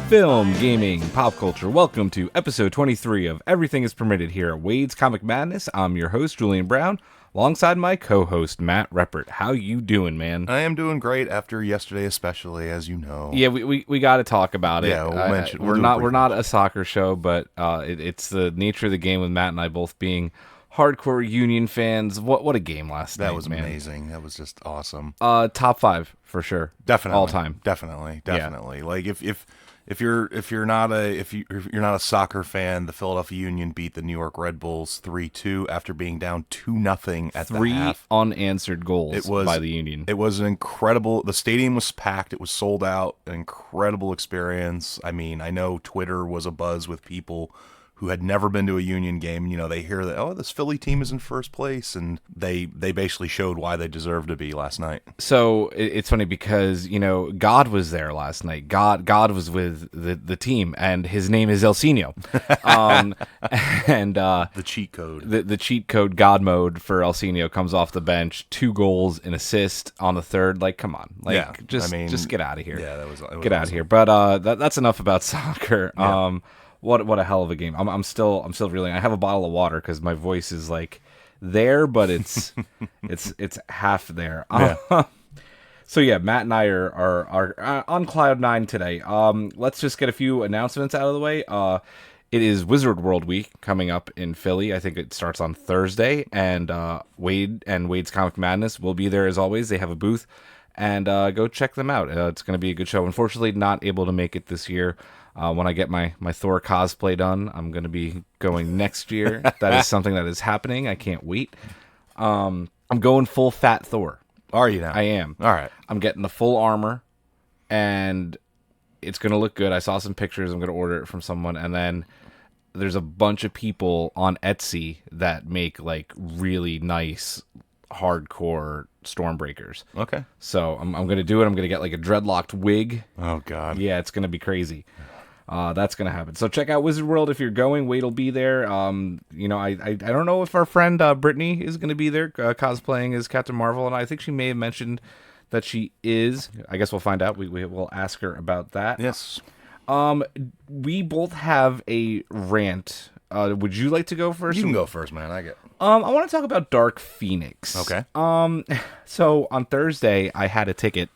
Film, gaming, pop culture. Welcome to episode 23 of Everything is Permitted here at Wade's Comic Madness. I'm your host, Julian Brown, alongside my co-host, Matt Reppert. How you doing, man? I am doing great after yesterday, especially, as you know. Yeah, we got to talk about it. Yeah, we'll mention. We're not a soccer show, but it's the nature of the game with Matt and I both being hardcore Union fans. What a game last night, That was man. Amazing. That was just awesome. Top 5 for sure. Definitely. All time. Definitely. Yeah. Like if you're not a soccer fan, the Philadelphia Union beat the New York Red Bulls 3-2 after being down 2-0 at the half. 3 unanswered goals by the Union. It was an incredible. The stadium was packed. It was sold out. An incredible experience. I mean, I know Twitter was abuzz with people who had never been to a Union game. You know, they hear that, oh, this Philly team is in first place, and they basically showed why they deserve to be last night. So it's funny because, you know, God was there last night. God was with the team, and his name is El Sino. And the cheat code. The cheat code God mode for El Sino comes off the bench, 2 goals, an assist on the third. Like, come on. Like, yeah, just get out of here. Yeah, that was get out of here. But that's enough about soccer. Yeah. What a hell of a game. I'm still reeling. I have a bottle of water because my voice is like there, but it's it's half there. Yeah. So yeah, Matt and I are on cloud 9 today. Let's just get a few announcements out of the way. It is Wizard World Week coming up in Philly. I think it starts on Thursday, and Wade and Wade's Comic Madness will be there as always. They have a booth, and go check them out. It's going to be a good show. Unfortunately, not able to make it this year. When I get my Thor cosplay done, I'm going to be going next year. That is something that is happening. I can't wait. I'm going full fat Thor. Are you now? I am. All right. I'm getting the full armor, and it's going to look good. I saw some pictures. I'm going to order it from someone, and then there's a bunch of people on Etsy that make like really nice hardcore Stormbreakers. Okay. So I'm going to do it. I'm going to get like a dreadlocked wig. Oh, God. Yeah, it's going to be crazy. That's going to happen. So check out Wizard World if you're going. Wade will be there. You know, I don't know if our friend Brittany is going to be there cosplaying as Captain Marvel, and I think she may have mentioned that she is. I guess we'll find out. We will ask her about that. Yes. We both have a rant. Would you like to go first? You can go first, man. I want to talk about Dark Phoenix. Okay. So on Thursday, I had a ticket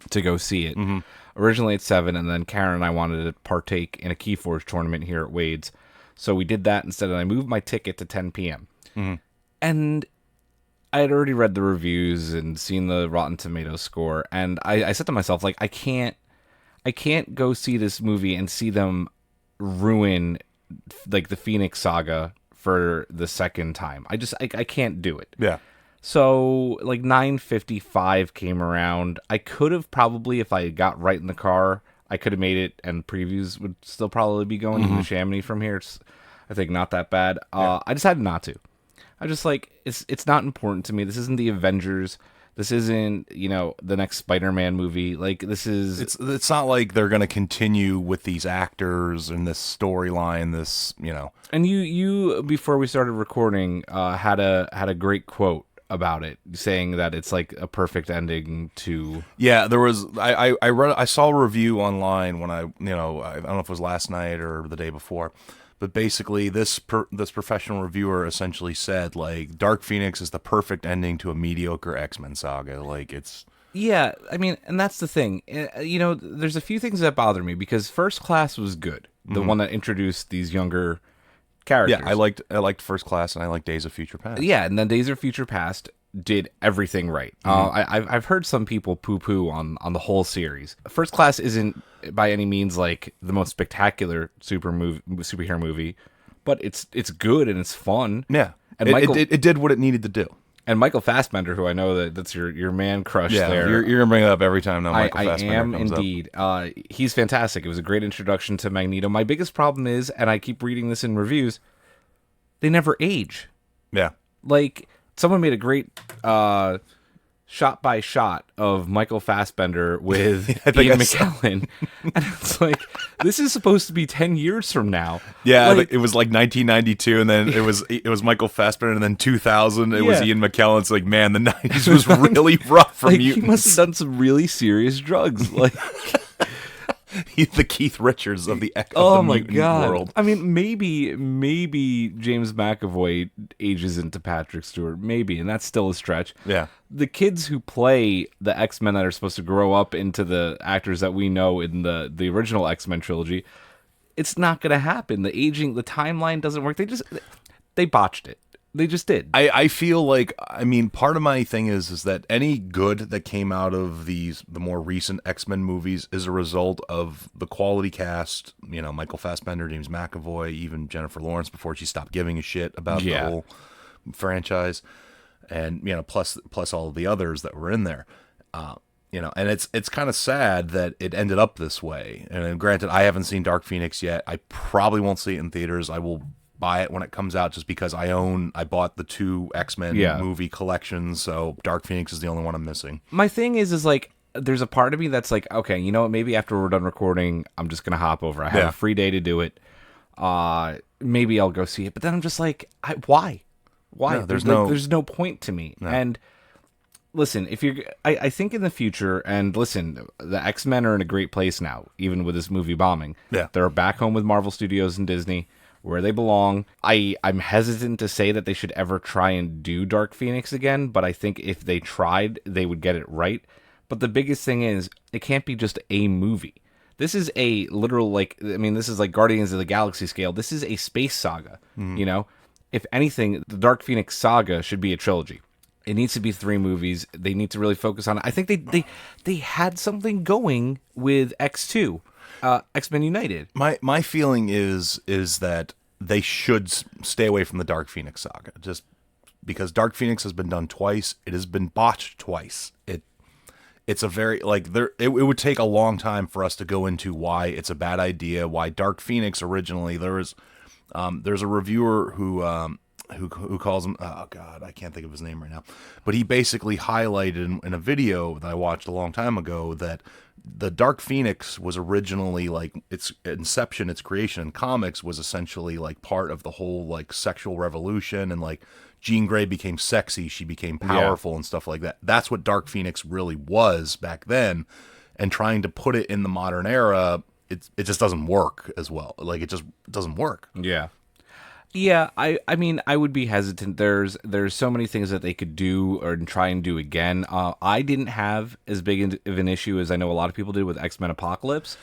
to go see it. Mm-hmm. Originally at 7, and then Karen and I wanted to partake in a Keyforge tournament here at Wade's. So we did that instead, and I moved my ticket to 10 p.m. Mm-hmm. And I had already read the reviews and seen the Rotten Tomatoes score, and I said to myself, like, I can't go see this movie and see them ruin like the Phoenix Saga for the second time. I can't do it. Yeah. So, like, 9:55 came around. I could have probably, if I got right in the car, I could have made it, and previews would still probably be going to Chamonix from here. It's, I think, not that bad. I decided not to. I just, like, it's not important to me. This isn't the Avengers. This isn't, you know, the next Spider-Man movie. Like, this is... It's not like they're going to continue with these actors and this storyline, this, you know... And you before we started recording, had a great quote about it, saying that it's like a perfect ending to... Yeah, there was... I saw a review online when I don't know if it was last night or the day before, but basically this professional reviewer essentially said, like, Dark Phoenix is the perfect ending to a mediocre X-Men saga. Like, it's... Yeah, I mean, and that's the thing. You know, there's a few things that bother me, because First Class was good. The one that introduced these younger characters. Yeah, I liked First Class, and I liked Days of Future Past. Yeah, and then Days of Future Past did everything right. I've heard some people poo-poo on the whole series. First Class isn't by any means like the most spectacular superhero movie, but it's good and it's fun. Yeah, and it did what it needed to do. And Michael Fassbender, who I know that's your man crush there. You're gonna bring it up every time now. Michael Fassbender I am comes indeed. Up. He's fantastic. It was a great introduction to Magneto. My biggest problem is, and I keep reading this in reviews, they never age. Yeah. Like, someone made a great shot by shot of Michael Fassbender with Ian McKellen. And it's like, this is supposed to be 10 years from now. Yeah, like, it was like 1992, and then it was Michael Fassbender, and then 2000, it was Ian McKellen. It's like, man, the 90s was really rough for like, mutants. He must have done some really serious drugs. Like, He's the Keith Richards of the Oh my mutant god! world. I mean, maybe James McAvoy ages into Patrick Stewart, maybe, and that's still a stretch. Yeah. The kids who play the X-Men that are supposed to grow up into the actors that we know in the original X-Men trilogy, it's not going to happen. The aging, the timeline doesn't work. They botched it. They just did. I feel like, I mean, part of my thing is that any good that came out of the more recent X-Men movies is a result of the quality cast, Michael Fassbender, James McAvoy, even Jennifer Lawrence before she stopped giving a shit about the whole franchise, and plus all of the others that were in there. And it's kind of sad that it ended up this way. And granted, I haven't seen Dark Phoenix yet. I probably won't see it in theaters. I will buy it when it comes out just because I bought the 2 X-Men movie collections, so Dark Phoenix is the only one I'm missing. My thing is like, there's a part of me that's like, okay, you know what, maybe after we're done recording, I'm just gonna hop over. I have a free day to do it. Maybe I'll go see it, but then I'm just like, why? No, there's no point to me. No. And listen, I think in the future, and listen, the X-Men are in a great place now, even with this movie bombing. Yeah. They're back home with Marvel Studios and Disney, where they belong. I'm hesitant to say that they should ever try and do Dark Phoenix again, but I think if they tried, they would get it right. But the biggest thing is, it can't be just a movie. This is a literal, this is like Guardians of the Galaxy scale. This is a space saga, If anything, the Dark Phoenix saga should be a trilogy. It needs to be 3 movies. They need to really focus on it. I think they had something going with X2. X-Men United. My feeling is that they should stay away from the Dark Phoenix saga, just because Dark Phoenix has been done twice. It has been botched twice. It's a very it would take a long time for us to go into why it's a bad idea. Why Dark Phoenix originally there's a reviewer who calls him, oh god, I can't think of his name right now, but he basically highlighted in a video that I watched a long time ago that the Dark Phoenix was originally its inception, its creation in comics was essentially part of the whole sexual revolution, and Jean Grey became sexy, she became powerful and stuff like that. That's what Dark Phoenix really was back then, and trying to put it in the modern era, it just doesn't work as well. It just doesn't work. Yeah. Yeah, I mean, I would be hesitant. There's so many things that they could do or try and do again. I didn't have as big of an issue as I know a lot of people did with X-Men Apocalypse.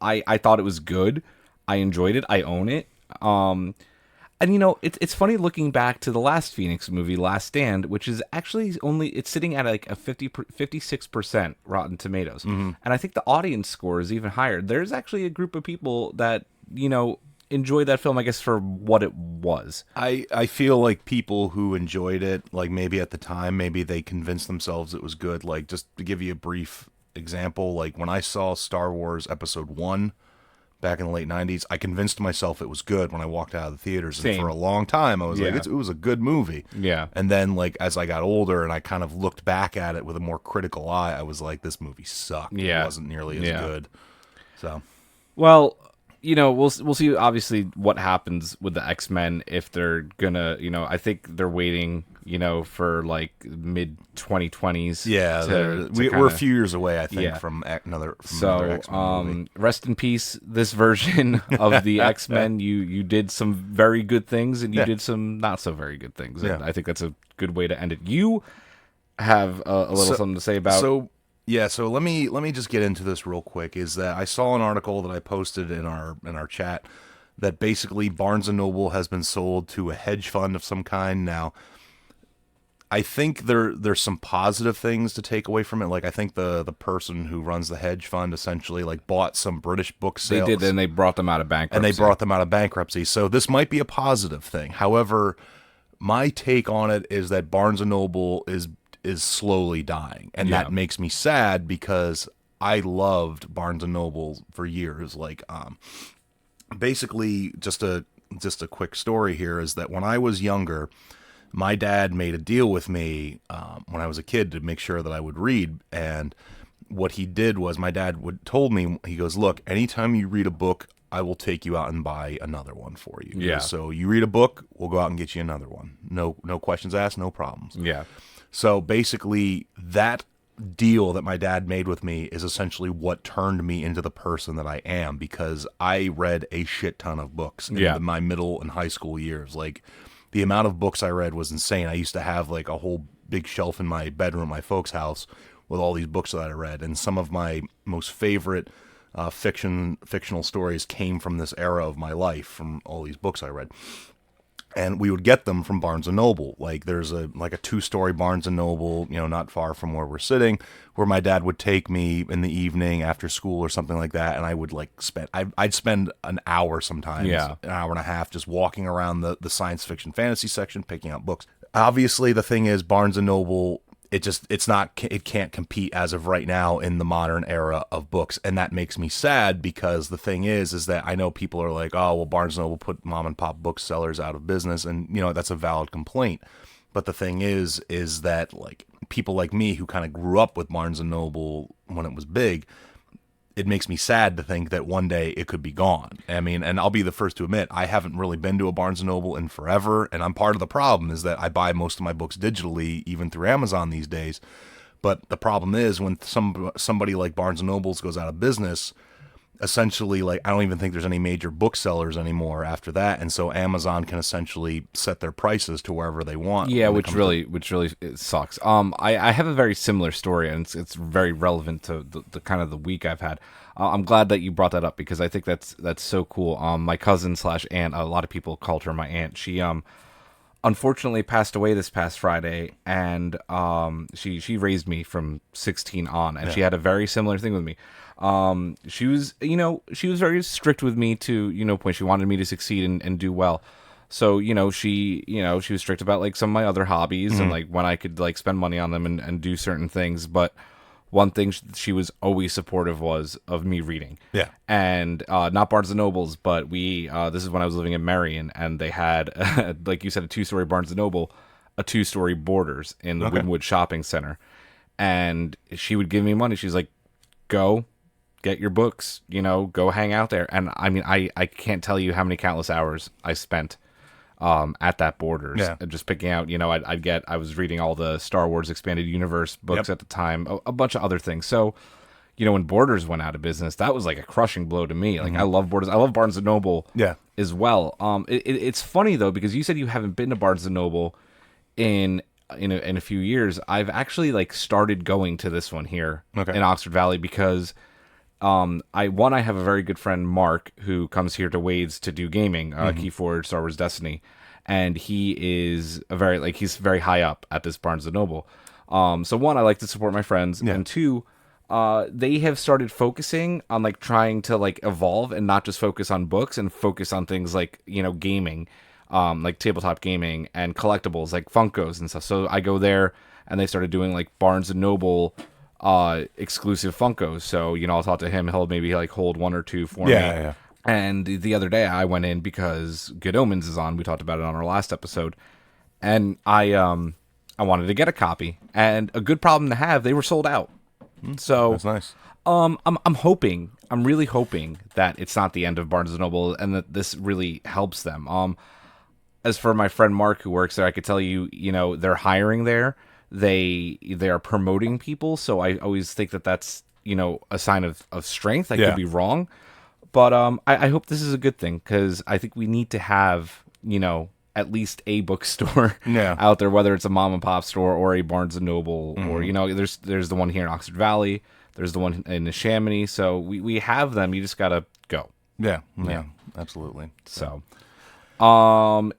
I thought it was good. I enjoyed it. I own it. And it's funny looking back to the last Phoenix movie, Last Stand, which is actually it's sitting at a 56% Rotten Tomatoes. Mm-hmm. And I think the audience score is even higher. There's actually a group of people that, enjoy that film, I guess, for what it was. I feel like people who enjoyed it, maybe at the time, maybe they convinced themselves it was good. Just to give you a brief example, when I saw Star Wars Episode 1 back in the late 90s, I convinced myself it was good when I walked out of the theaters. Same. And for a long time, I was it was a good movie. Yeah. And then, as I got older and I kind of looked back at it with a more critical eye, I was like, this movie sucked. Yeah. It wasn't nearly as good. So. Well, we'll see obviously what happens with the X-Men if they're gonna, I think they're waiting, for mid 2020s. Yeah, we're a few years away, I think, from another X-Men movie. Rest in peace, this version of the X-Men. You did some very good things, and you did some not so very good things. And I think that's a good way to end it. You have a little something to say about. Yeah, so let me just get into this real quick. Is that I saw an article that I posted in our chat that basically Barnes and Noble has been sold to a hedge fund of some kind. Now, I think there's some positive things to take away from it. I think the person who runs the hedge fund essentially bought some British book sales. They did, and they brought them out of bankruptcy. So this might be a positive thing. However, my take on it is that Barnes and Noble is slowly dying, and that makes me sad because I loved Barnes and Noble for years. Basically, just a quick story here is that when I was younger, my dad made a deal with me when I was a kid to make sure that I would read. And what he did was my dad told me, he goes, look, anytime you read a book, I will take you out and buy another one for you. Yeah. So you read a book, we'll go out and get you another one. No questions asked, no problems. Yeah. So basically, that deal that my dad made with me is essentially what turned me into the person that I am, because I read a shit ton of books Yeah. in my middle and high school years. Like, the amount of books I read was insane. I used to have like a whole big shelf in my bedroom at my folks' house with all these books that I read, and some of my most favorite fictional stories came from this era of my life, from all these books I read. And we would get them from Barnes and Noble. Like, there's a 2-story Barnes and Noble, not far from where we're sitting, where my dad would take me in the evening after school or something like that, and I would I'd spend an hour sometimes, Yeah. an hour and a half, just walking around the science fiction fantasy section, picking out books. Obviously, the thing is, Barnes and Noble, it can't compete as of right now in the modern era of books, and that makes me sad, because the thing is that I know people are like, oh well, Barnes and Noble put mom and pop booksellers out of business, and that's a valid complaint. But the thing is that, like, people like me who kind of grew up with Barnes and Noble when it was big, it makes me sad to think that one day it could be gone. I mean, and I'll be the first to admit, I haven't really been to a Barnes and Noble in forever, and I'm part of the problem is that I buy most of my books digitally, even through Amazon these days. But the problem is, when somebody like Barnes and Nobles goes out of business, essentially, like, I don't even think there's any major booksellers anymore after that, and so Amazon can essentially set their prices to wherever they want. Yeah, which really it sucks. I have a very similar story, and it's very relevant to the kind of the week I've had. I'm glad that you brought that up, because I think that's so cool. My cousin slash aunt, a lot of people called her my aunt. She unfortunately passed away this past Friday, and she raised me from 16 on, and she had a very similar thing with me. She was very strict with me to point. She wanted me to succeed and do well. So, she was strict about like some of my other hobbies and like when I could like spend money on them and do certain things. But one thing she was always supportive was of me reading. Yeah. And not Barnes and Nobles, but this is when I was living in Marion, and they had, like you said, a 2-story Barnes and Noble, a 2-story Borders in the Wynwood Shopping Center. And she would give me money. She's like, go get your books, go hang out there. And I mean, I can't tell you how many countless hours I spent at that Borders, just picking out, I was reading all the Star Wars Expanded Universe books at the time, a bunch of other things. So, when Borders went out of business, that was like a crushing blow to me. Like, I love Borders. I love Barnes & Noble as well. It's funny, though, because you said you haven't been to Barnes & Noble in a few years. I've actually like started going to this one here in Oxford Valley, because I have a very good friend, Mark, who comes here to Wade's to do gaming, Keyforge, Star Wars Destiny, and he is he's very high up at this Barnes & Noble. So one, I like to support my friends, and two, they have started focusing on like trying to like evolve and not just focus on books, and focus on things like, gaming, like tabletop gaming and collectibles like Funkos and stuff. So I go there, and they started doing like Barnes & Noble exclusive Funkos. So, I'll talk to him. He'll maybe like hold one or two for me. Yeah. And the other day I went in because Good Omens is on. We talked about it on our last episode. And I wanted to get a copy. And a good problem to have, they were sold out. So That's nice. I'm really hoping that it's not the end of Barnes & Noble, and that this really helps them. As for my friend Mark who works there, I could tell you, they're hiring there. They are promoting people, so I always think that that's a sign of strength. I could be wrong, but I hope this is a good thing, because I think we need to have at least a bookstore out there, whether it's a mom and pop store or a Barnes and Noble, or there's the one here in Oxford Valley, there's the one in Neshaminy, so we have them. You just gotta go. Yeah, absolutely. So.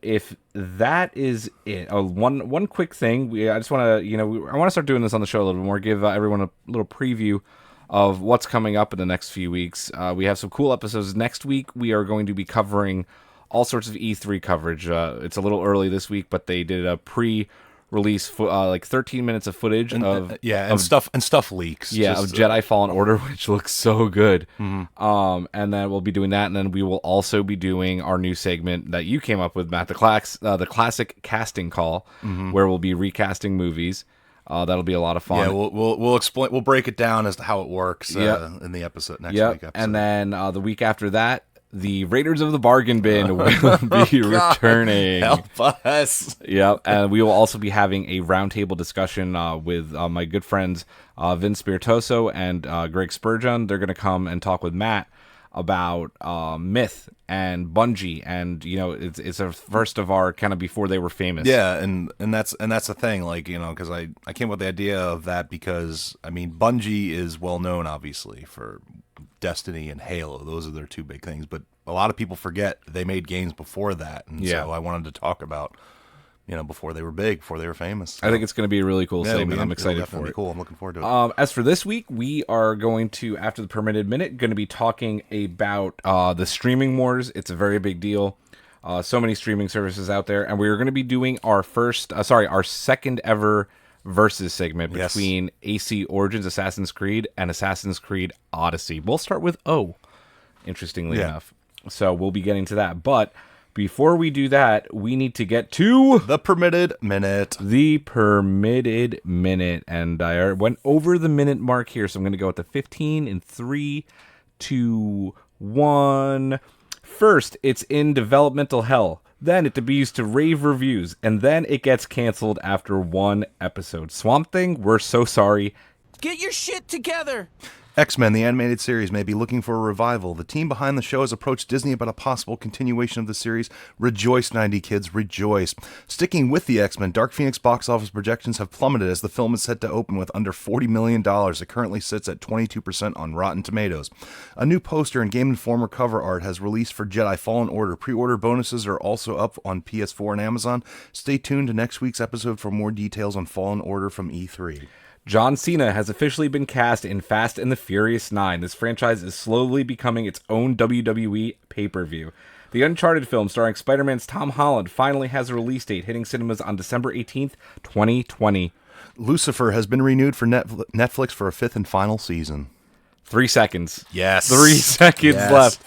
If that is it, one quick thing, I just want to, I want to start doing this on the show a little bit more, give everyone a little preview of what's coming up in the next few weeks. We have some cool episodes. Next week, we are going to be covering all sorts of E3 coverage. It's a little early this week, but they did a pre-release, like 13 minutes of footage and stuff leaks. Yeah, of Jedi Fallen Order, which looks so good. And then we'll be doing that, and then we will also be doing our new segment that you came up with, Matt, the classic casting call, where we'll be recasting movies. That'll be a lot of fun. Yeah, we'll explain. We'll break it down as to how it works in the next week episode. And then the week after that, the Raiders of the Bargain Bin will be returning. Help us. Yep, and we will also be having a roundtable discussion with my good friends Vince Spiritoso and Greg Spurgeon. They're going to come and talk with Matt about Myth and Bungie, and it's a first of our kind of before they were famous. Yeah, and that's the thing, like, because I came up with the idea of that because I mean Bungie is well known obviously for Destiny and Halo. Those are their two big things, but a lot of people forget they made games before that, and so I wanted to talk about before they were big, before they were famous. So, I think it's going to be a really cool segment. I'm excited for it. Cool. I'm looking forward to it. As for this week, we are going to, after the permitted minute, going to be talking about the streaming wars. It's a very big deal. So many streaming services out there, and we're going to be doing our second ever versus segment between AC Origins Assassin's Creed and Assassin's Creed Odyssey. We'll start with O, interestingly enough. So we'll be getting to that, but before we do that, we need to get to the permitted minute. The permitted minute. And I went over the minute mark here, so I'm going to go at the 15 in 3, 2, 1. First, it's in developmental hell. Then it debuts to rave reviews. And then it gets canceled after one episode. Swamp Thing, we're so sorry. Get your shit together! X-Men, the animated series, may be looking for a revival. The team behind the show has approached Disney about a possible continuation of the series. Rejoice, 90 kids, rejoice. Sticking with the X-Men, Dark Phoenix box office projections have plummeted as the film is set to open with under $40 million. It currently sits at 22% on Rotten Tomatoes. A new poster and Game Informer cover art has released for Jedi Fallen Order. Pre-order bonuses are also up on PS4 and Amazon. Stay tuned to next week's episode for more details on Fallen Order from E3. John Cena has officially been cast in Fast and the Furious 9. This franchise is slowly becoming its own WWE pay-per-view. The Uncharted film starring Spider-Man's Tom Holland finally has a release date, hitting cinemas on December 18th, 2020. Lucifer has been renewed for Netflix for a 5th and final season. 3 seconds. Yes. 3 seconds left.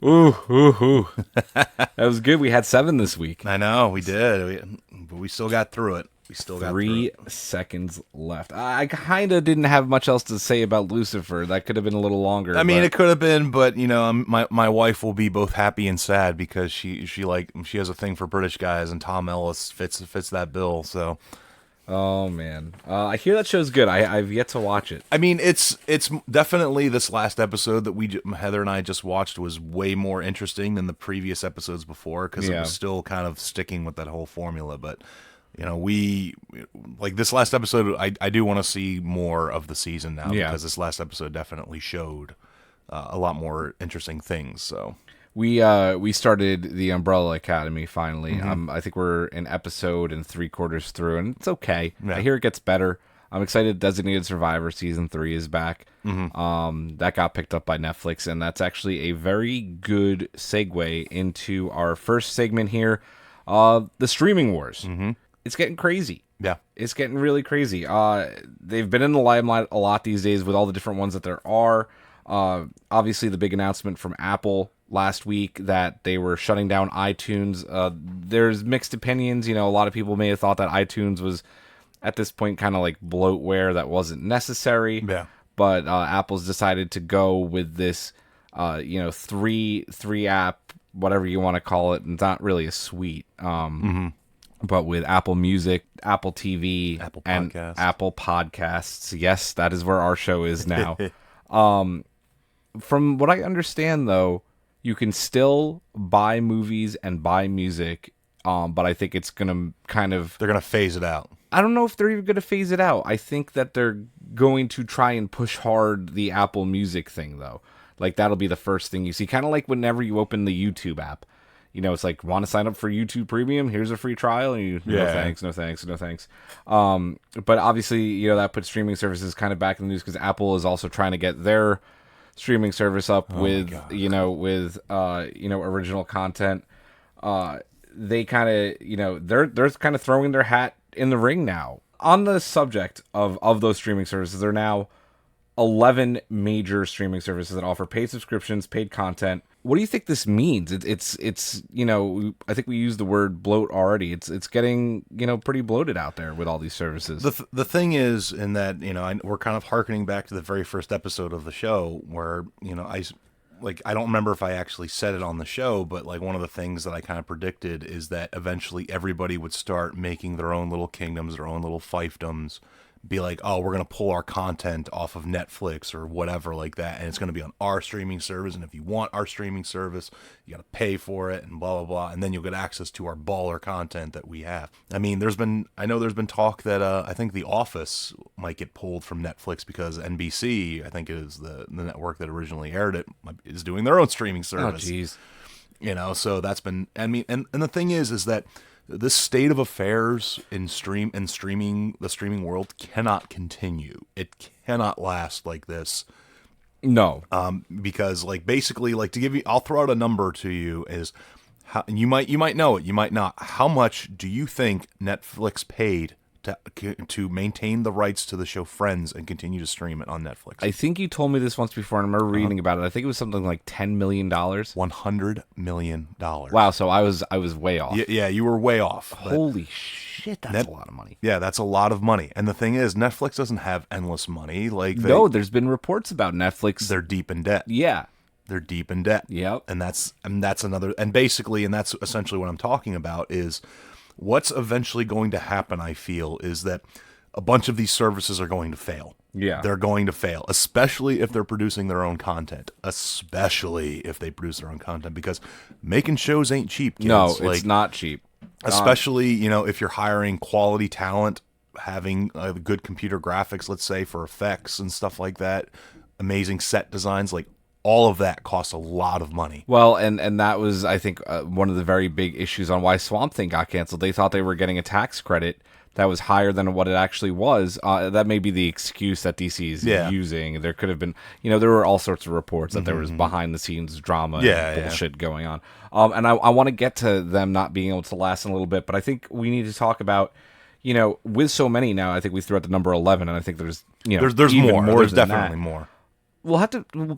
Ooh. That was good. We had 7 this week. I know, we did. But we still got through it. 3 seconds left. I kind of didn't have much else to say about Lucifer. That could have been a little longer. I mean, it could have been, but my wife will be both happy and sad because she has a thing for British guys, and Tom Ellis fits that bill. So, oh man, I hear that show's good. I've yet to watch it. I mean, it's definitely this last episode that Heather and I just watched was way more interesting than the previous episodes before because it was still kind of sticking with that whole formula, but. We like this last episode. I do want to see more of the season now because this last episode definitely showed a lot more interesting things. So we started the Umbrella Academy finally. I think we're an episode and 3/4 through, and it's okay. Yeah. I hear it gets better. I'm excited. Designated Survivor season 3 is back. That got picked up by Netflix, and that's actually a very good segue into our first segment here, the streaming wars. It's getting crazy. Yeah. It's getting really crazy. They've been in the limelight a lot these days with all the different ones that there are. Obviously, the big announcement from Apple last week that they were shutting down iTunes. There's mixed opinions. A lot of people may have thought that iTunes was, at this point, kind of like bloatware that wasn't necessary. Yeah. But Apple's decided to go with this, three app, whatever you want to call it. It's not really a suite. But with Apple Music, Apple TV, and Apple Podcasts. Yes, that is where our show is now. From what I understand, though, you can still buy movies and buy music, but I think it's going to They're going to phase it out. I don't know if they're even going to phase it out. I think that they're going to try and push hard the Apple Music thing, though. Like, that'll be the first thing you see. Kind of like whenever you open the YouTube app. It's like, want to sign up for YouTube Premium? Here's a free trial. And no thanks. But obviously, that puts streaming services kind of back in the news because Apple is also trying to get their streaming service up with original content. They kind of, they're kind of throwing their hat in the ring now. On the subject of those streaming services, there are now 11 major streaming services that offer paid subscriptions, paid content. What do you think this means? It's I think we used the word bloat already. It's getting, pretty bloated out there with all these services. The thing is, in that, we're kind of hearkening back to the very first episode of the show where, like I don't remember if I actually said it on the show, but like one of the things that I kind of predicted is that eventually everybody would start making their own little kingdoms, their own little fiefdoms, be like, oh, we're going to pull our content off of Netflix or whatever like that, and it's going to be on our streaming service, and if you want our streaming service, you got to pay for it, and blah, blah, blah, and then you'll get access to our baller content that we have. I mean, I know there's been talk that I think The Office might get pulled from Netflix because NBC, I think it is the network that originally aired it, is doing their own streaming service. Oh, jeez. So that's been, I mean, and the thing is that this state of affairs in the streaming world cannot continue. It cannot last like this. No. Because like basically, like to give you, I'll throw out a number to you is how, and you might know it, you might not. How much do you think Netflix paid to maintain the rights to the show Friends and continue to stream it on Netflix? I think you told me this once before, and I remember reading about it. I think it was something like $10 million. $100 million. Wow, so I was way off. Yeah, you were way off. Holy shit, that's a lot of money. Yeah, that's a lot of money. And the thing is, Netflix doesn't have endless money. Like no, there's been reports about Netflix. They're deep in debt. Yeah. They're deep in debt. Yep. And that's another, and basically, and that's essentially what I'm talking about is what's eventually going to happen, I feel, is that a bunch of these services are going to fail. Yeah. They're going to fail, especially if they're producing their own content. Especially if they produce their own content, because making shows ain't cheap, kids. No, it's not cheap. Especially, if you're hiring quality talent, having good computer graphics, let's say, for effects and stuff like that, amazing set designs, like all of that costs a lot of money. Well, and that was, I think, one of the very big issues on why Swamp Thing got canceled. They thought they were getting a tax credit that was higher than what it actually was. That may be the excuse that DC is using. There could have been, there were all sorts of reports that there was behind-the-scenes drama and bullshit going on. And I want to get to them not being able to last in a little bit, but I think we need to talk about, with so many now, I think we threw out the number 11, and I think there's, there's even more. There's than definitely that. more.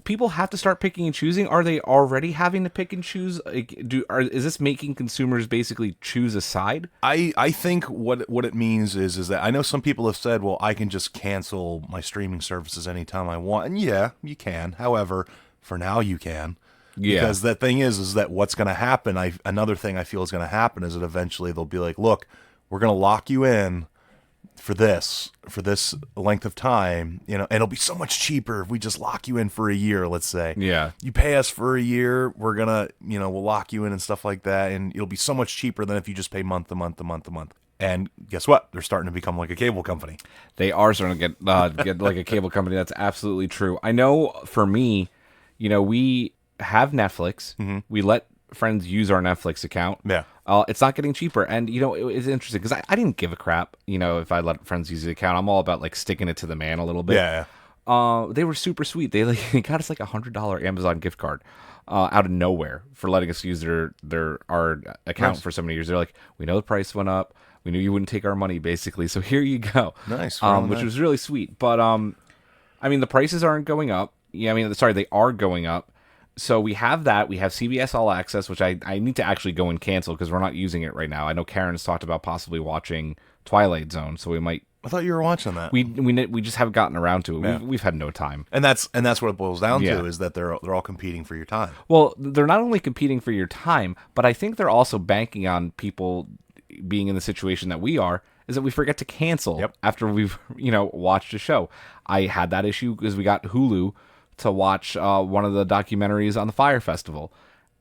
People have to start picking and choosing. Are they already having to pick and choose? Is this making consumers basically choose a side? I think what it means is that I know some people have said, well, I can just cancel my streaming services anytime I want. And yeah, you can. However, for now you can. Yeah. Because the thing is that what's going to happen, another thing I feel is going to happen is that eventually they'll be like, look, we're going to lock you in for this length of time, and it'll be so much cheaper if we just lock you in for a year, let's say. Yeah. You pay us for a year, we're gonna, we'll lock you in and stuff like that, and it'll be so much cheaper than if you just pay month to month to month to month. And guess what? They're starting to become like a cable company. They are starting to get like a cable company. That's absolutely true. I know for me, we have Netflix. Mm-hmm. We let friends use our Netflix account. Yeah. It's not getting cheaper. And, it's interesting because I didn't give a crap, if I let friends use the account. I'm all about like sticking it to the man a little bit. Yeah. They were super sweet. They got us like $100 Amazon gift card out of nowhere for letting us use our account for so many years. They're like, we know the price went up. We knew you wouldn't take our money, basically. So here you go. Nice. Which was really sweet. But, the prices aren't going up. Yeah, they are going up. So we have that. We have CBS All Access, which I need to actually go and cancel because we're not using it right now. I know Karen's talked about possibly watching Twilight Zone, so we might. I thought you were watching that. We just haven't gotten around to it. Yeah. We've had no time. And that's what it boils down to is that they're all competing for your time. Well, they're not only competing for your time, but I think they're also banking on people being in the situation that we are. Is that we forget to cancel after we've watched a show. I had that issue because we got Hulu to watch one of the documentaries on the Fire Festival.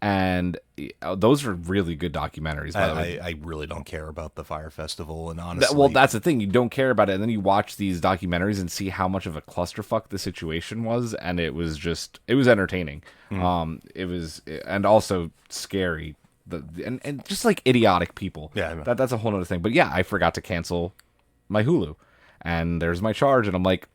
And those are really good documentaries, by the way. I really don't care about the Fire Festival, and honestly... Well, that's the thing. You don't care about it, and then you watch these documentaries and see how much of a clusterfuck the situation was, and it was entertaining. It was... And also scary. And just, like, idiotic people. Yeah. That's a whole other thing. But, yeah, I forgot to cancel my Hulu. And there's my charge, and I'm like...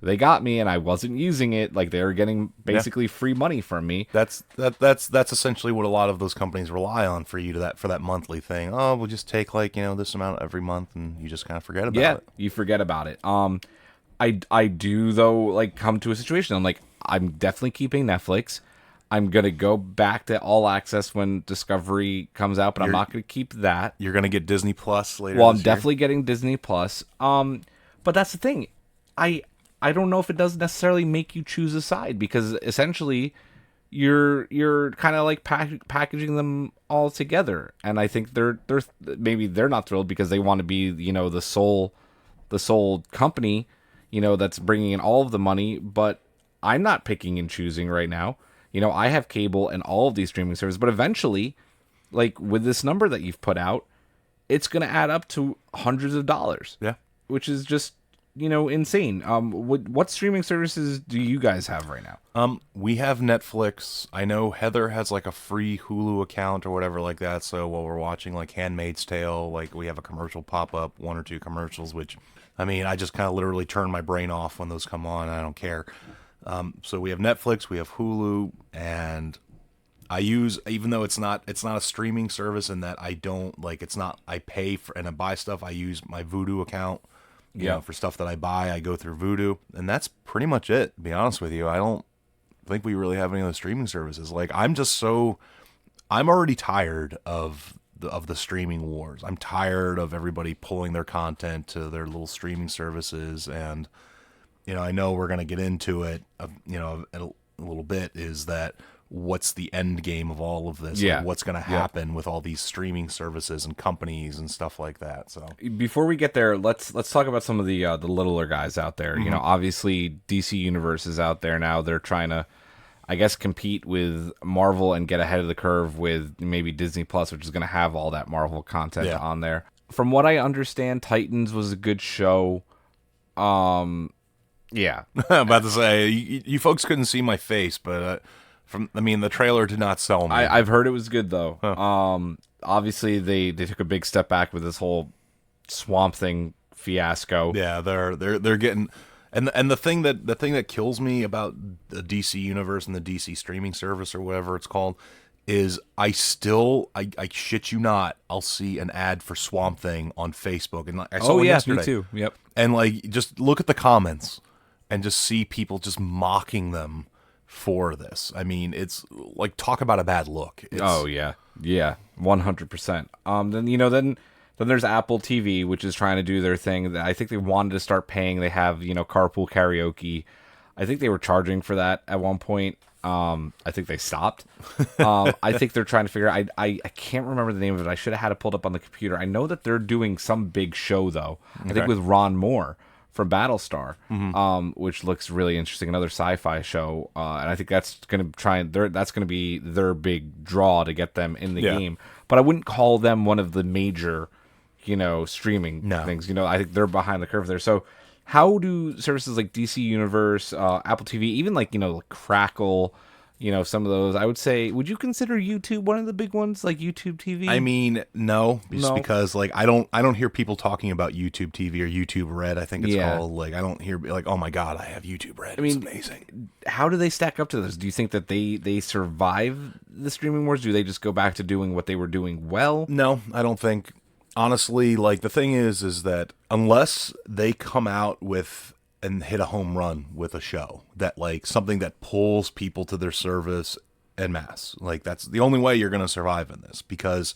They got me, and I wasn't using it. Like, they were getting basically free money from me. That's essentially what a lot of those companies rely on for that monthly thing. Oh, we'll just take this amount every month, and you just kind of forget about it. Yeah, you forget about it. I do though come to a situation. I'm like, I'm definitely keeping Netflix. I'm gonna go back to All Access when Discovery comes out, but I'm not gonna keep that. You're gonna get Disney Plus later. Well, I'm definitely getting Disney Plus. But that's the thing. I don't know if it does necessarily make you choose a side because essentially you're kind of like packaging them all together, and I think they're maybe they're not thrilled because they want to be the sole company, that's bringing in all of the money, but I'm not picking and choosing right now. I have cable and all of these streaming services, but eventually, like with this number that you've put out, it's going to add up to hundreds of dollars. Yeah. Which is just, insane. What streaming services do you guys have right now? We have Netflix. I know Heather has like a free Hulu account or whatever like that. So while we're watching like Handmaid's Tale, like we have a commercial pop up, one or two commercials, which, I mean, I just kind of literally turn my brain off when those come on. I don't care. So we have Netflix, we have Hulu, and I use, even though it's not a streaming service, in that I don't like, it's not, I pay for and I buy stuff. I use my Vudu account. For stuff that I buy, I go through Vudu, and that's pretty much it. To be honest with you, I don't think we really have any other streaming services. Like, I'm already tired of the streaming wars. I'm tired of everybody pulling their content to their little streaming services, and I know we're gonna get into it. In a little bit, is that what's the end game of all of this? Yeah. Like, what's going to happen with all these streaming services and companies and stuff like that? So before we get there, let's talk about some of the littler guys out there. Obviously DC Universe is out there now. They're trying to, I guess, compete with Marvel and get ahead of the curve with maybe Disney Plus, which is going to have all that Marvel content on there. From what I understand, Titans was a good show. Yeah. I'm about to say, you folks couldn't see my face, but the trailer did not sell me. I've heard it was good though. Obviously they took a big step back with this whole Swamp Thing fiasco. Yeah, they're getting, and the thing that kills me about the DC universe and the DC streaming service or whatever it's called is I shit you not, I'll see an ad for Swamp Thing on Facebook, and I saw one yesterday. Me too. Yep. And like, just look at the comments and just see people just mocking them for this. I mean, it's like, talk about a bad look. It's, 100%. Then there's Apple TV, which is trying to do their thing. I think they wanted to start paying. They have carpool karaoke. I think they were charging for that at one point. I think they stopped. I think they're trying to figure out. I can't remember the name of it. I should have had it pulled up on the computer. I know that they're doing some big show though. I think with Ron Moore from Battlestar, which looks really interesting. Another sci-fi show, and I think that's going to that's going to be their big draw to get them in the game. But I wouldn't call them one of the major, streaming things. I think they're behind the curve there. So, how do services like DC Universe, Apple TV, even like Crackle, some of those, I would say, would you consider YouTube one of the big ones, like YouTube TV? I mean, no, just because like I don't hear people talking about YouTube TV or YouTube Red. I think it's called. Like, I don't hear like, oh my god, I have YouTube Red. It's amazing. How do they stack up to this? Do you think that they survive the streaming wars? Do they just go back to doing what they were doing well? No, I don't think. Honestly, like, the thing is that unless they come out with and hit a home run with a show that, like, something that pulls people to their service en masse, like, that's the only way you're going to survive in this, because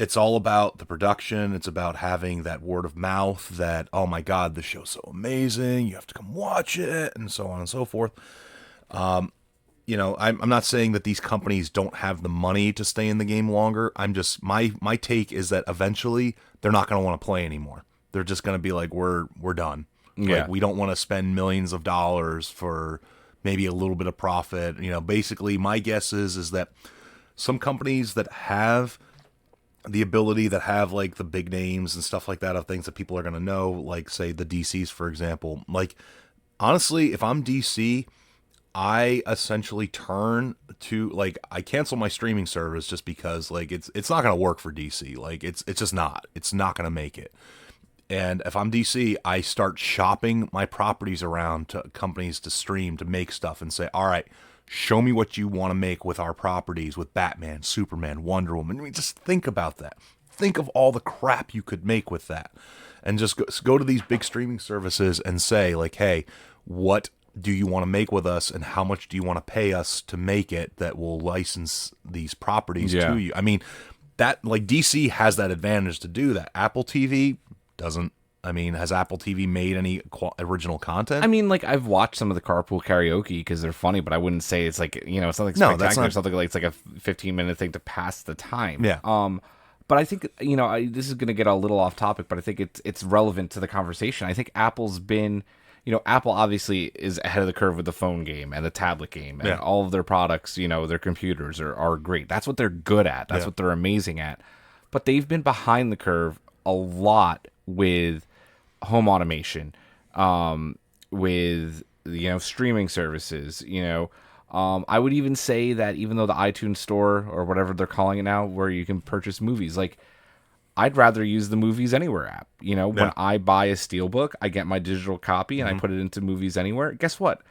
it's all about the production. It's about having that word of mouth that, oh my god, this show's so amazing, you have to come watch it, and so on and so forth. I'm not saying that these companies don't have the money to stay in the game longer. I'm just, my take is that eventually they're not going to want to play anymore. They're just going to be like, we're done. Yeah. Like, we don't want to spend millions of dollars for maybe a little bit of profit. Basically my guess is that some companies that have the ability, that have like the big names and stuff like that, of things that people are going to know, like say the DCs, for example. Like, honestly, if I'm DC, I essentially turn to, like, I cancel my streaming service just because, like, it's not going to work for DC. Like, it's just not. It's not going to make it. And if I'm DC, I start shopping my properties around to companies to stream, to make stuff, and say, all right, show me what you want to make with our properties, with Batman, Superman, Wonder Woman. I mean, just think about that. Think of all the crap you could make with that. And just go to these big streaming services and say, like, hey, what do you want to make with us, and how much do you want to pay us to make it that will license these properties to you? I mean, that, like, DC has that advantage to do that. Apple TV doesn't. I mean, has Apple TV made any original content? I mean, like I've watched some of the carpool karaoke because they're funny, but I wouldn't say it's like it's not like No, spectacular. that's not- Something like it's like a 15-minute thing to pass the time. Yeah. But I think this is going to get a little off topic, but I think it's relevant to the conversation. I think Apple's been, Apple obviously is ahead of the curve with the phone game and the tablet game and all of their products. Their computers are great. That's what they're good at. That's what they're amazing at. But they've been behind the curve a lot with home automation, with streaming services. I would even say that even though the iTunes Store or whatever they're calling it now, where you can purchase movies, like I'd rather use the Movies Anywhere app. When I buy a Steelbook, I get my digital copy and I put it into Movies Anywhere. Guess what?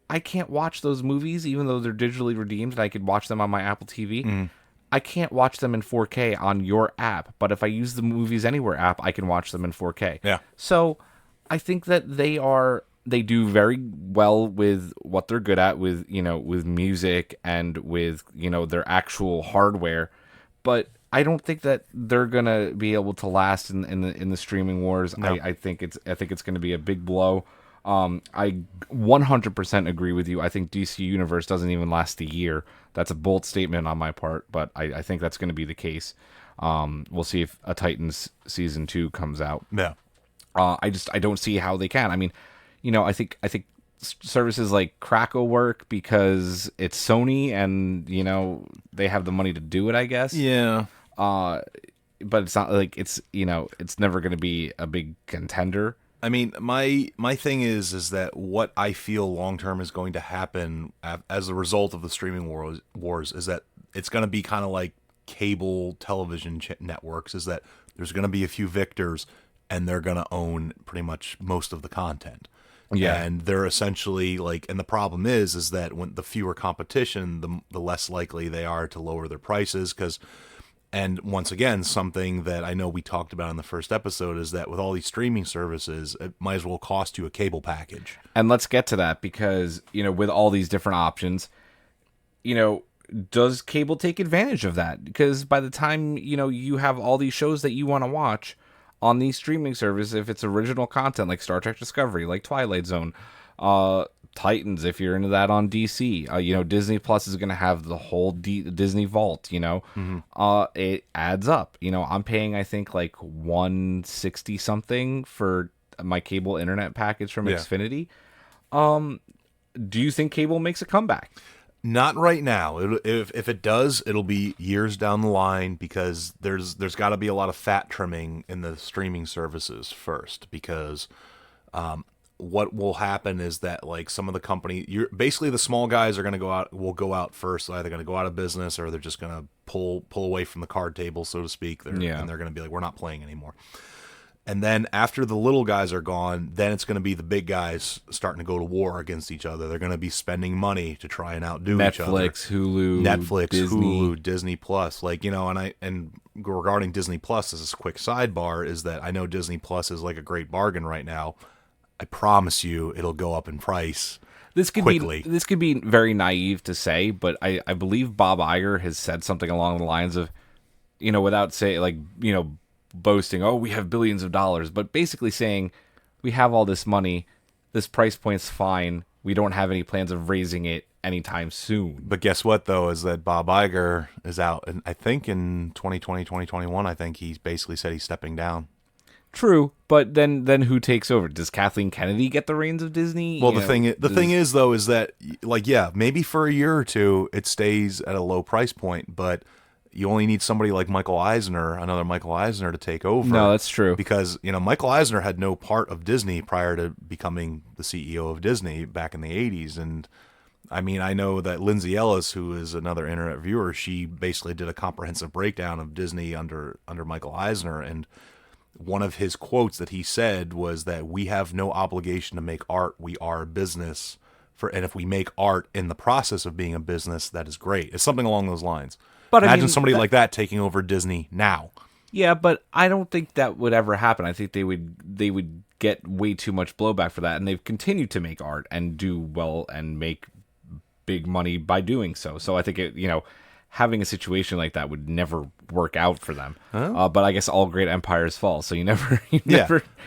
I can't watch those movies even though they're digitally redeemed and I could watch them on my Apple TV. I can't watch them in 4K on your app, but if I use the Movies Anywhere app, I can watch them in 4K. Yeah. So I think that they do very well with what they're good at with with music and with their actual hardware, but I don't think that they're gonna be able to last in the streaming wars. No. I think it's gonna be a big blow. I 100% agree with you. I think DC Universe doesn't even last a year. That's a bold statement on my part, but I think that's going to be the case. We'll see if a Titans season 2 comes out. Yeah. I don't see how they can. I mean, I think services like Crackle work because it's Sony and they have the money to do it, I guess. Yeah. But it's not like it's never going to be a big contender. I mean, my thing is that what I feel long term is going to happen as a result of the streaming wars is that it's going to be kind of like cable television networks. Is that there's going to be a few victors, and they're going to own pretty much most of the content. Yeah, and they're essentially like, and the problem is that when the fewer competition, the less likely they are to lower their prices because. And once again, something that I know we talked about in the first episode is that with all these streaming services, it might as well cost you a cable package. And let's get to that because, with all these different options, does cable take advantage of that? Because by the time, you have all these shows that you want to watch on these streaming services, if it's original content like Star Trek Discovery, like Twilight Zone, Titans, if you're into that on DC, Disney Plus is going to have the whole Disney Vault, it adds up. I'm paying, I think, like $160 something for my cable internet package from Xfinity. Do you think cable makes a comeback? Not right now. If it does, it'll be years down the line because there's got to be a lot of fat trimming in the streaming services first because what will happen is that like some of the company, basically the small guys will go out first. They're either going to go out of business or they're just going to pull away from the card table, so to speak. And they're going to be like, we're not playing anymore. And then after the little guys are gone, then it's going to be the big guys starting to go to war against each other. They're going to be spending money to try and outdo each other. Netflix, Hulu, Disney Plus. And regarding Disney Plus, as a quick sidebar, is that I know Disney Plus is like a great bargain right now. I promise you it'll go up in price quickly. This could be very naive to say, but I believe Bob Iger has said something along the lines of, without saying boasting, oh, we have billions of dollars, but basically saying we have all this money, this price point's fine, we don't have any plans of raising it anytime soon. But guess what, though, is that Bob Iger is out, and I think in 2020, 2021, I think he basically said he's stepping down. True, but then who takes over? Does Kathleen Kennedy get the reins of Disney? Well, the thing is though is that maybe for a year or two it stays at a low price point, but you only need somebody like another Michael Eisner to take over. No, that's true. Because, Michael Eisner had no part of Disney prior to becoming the CEO of Disney back in the 80s. And I mean, I know that Lindsay Ellis, who is another internet viewer, she basically did a comprehensive breakdown of Disney under Michael Eisner, and one of his quotes that he said was that we have no obligation to make art. We are a business. And if we make art in the process of being a business, that is great. It's something along those lines. But imagine somebody like that taking over Disney now. Yeah, but I don't think that would ever happen. I think they would get way too much blowback for that, and they've continued to make art and do well and make big money by doing so. So I think having a situation like that would never work out for them. But I guess all great empires fall, so you never,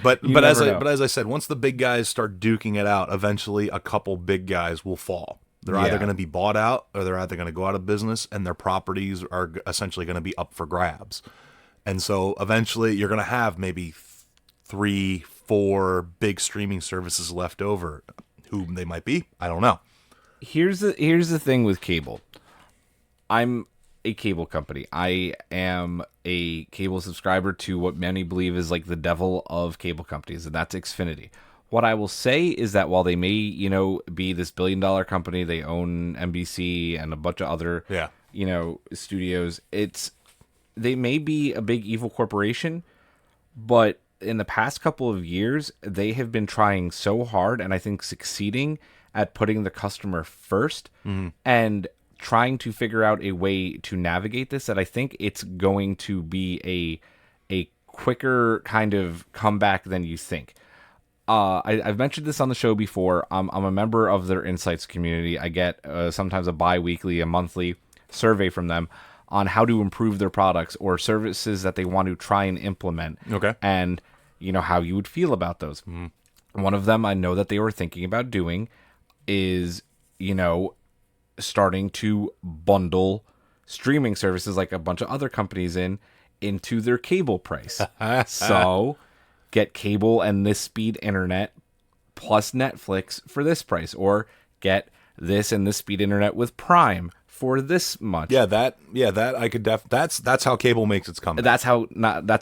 But you but as never I know. but as I said, once the big guys start duking it out, eventually a couple big guys will fall. They're either Yeah. going to be bought out or they're either going to go out of business, and their properties are essentially going to be up for grabs. And so eventually you're going to have maybe 3, 4 big streaming services left over. Who they might be, I don't know. Here's the thing with cable. I'm a cable company. I am a cable subscriber to what many believe is like the devil of cable companies, and that's Xfinity. What I will say is that while they may, be this billion-dollar company, they own NBC and a bunch of other, Yeah. studios. They may be a big evil corporation, but in the past couple of years, they have been trying so hard, and I think succeeding at putting the customer first and trying to figure out a way to navigate this, that I think it's going to be a quicker kind of comeback than you think. I've mentioned this on the show before. I'm a member of their insights community. I get sometimes a bi-weekly, a monthly survey from them on how to improve their products or services that they want to try and implement. Okay. And, how you would feel about those. One of them I know that they were thinking about doing is, starting to bundle streaming services like a bunch of other companies into their cable price. So get cable and this speed internet plus Netflix for this price, or get this and this speed internet with Prime for this much. That I could that's how cable makes its comeback. That's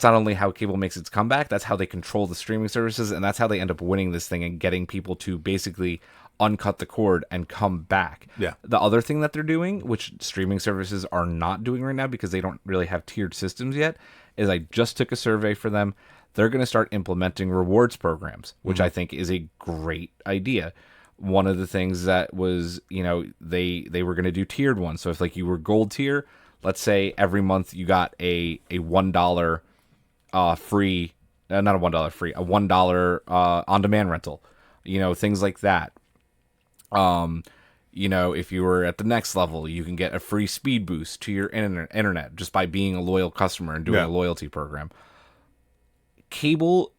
not only how cable makes its comeback, that's how they control the streaming services, and that's how they end up winning this thing and getting people to basically uncut the cord and come back. Yeah. The other thing that they're doing, which streaming services are not doing right now because they don't really have tiered systems yet, is I just took a survey for them. They're going to start implementing rewards programs, which I think is a great idea. One of the things that was, they were going to do tiered ones. So if like you were gold tier, let's say every month you got a $1 free, not a $1 free, a $1 on-demand rental, things like that. If you were at the next level, you can get a free speed boost to your internet just by being a loyal customer and doing a loyalty program. Cable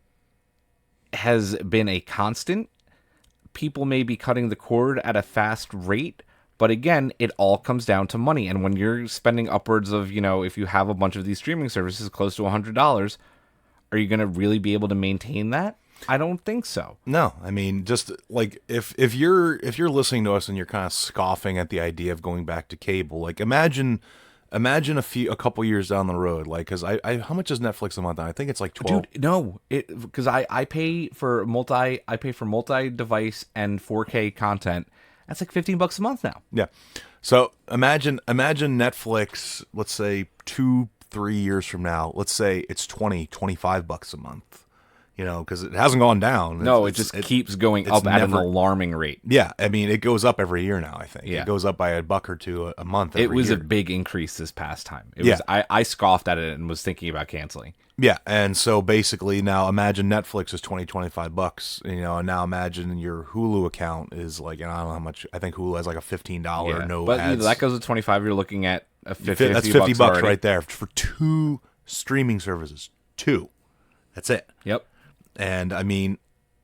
has been a constant. People may be cutting the cord at a fast rate, but again, it all comes down to money. And when you're spending upwards of, if you have a bunch of these streaming services close to $100, are you going to really be able to maintain that? I don't think so. No, I mean, just like if you're listening to us and you're kind of scoffing at the idea of going back to cable, like imagine a couple years down the road, like because I how much is Netflix a month? I think it's like 12. Dude, no, because I pay for multi device and 4K content. That's like $15 a month now. Yeah. So imagine Netflix. Let's say 2-3 years from now. Let's say it's $25 a month. Because it hasn't gone down. No, it keeps going up at an alarming rate. Yeah, I mean, it goes up every year now, I think. Yeah. It goes up by $1 or $2 a month every It was year. a big increase this past time. Yeah. I scoffed at it and was thinking about canceling. Yeah, and so basically now imagine Netflix is $25, and now imagine your Hulu account is like, and I don't know how much, I think Hulu has like a $15 no but ads. that goes to 25. You're looking at a 50 That's $50 already. right there for 2 streaming services. 2. That's it. Yep. And I mean,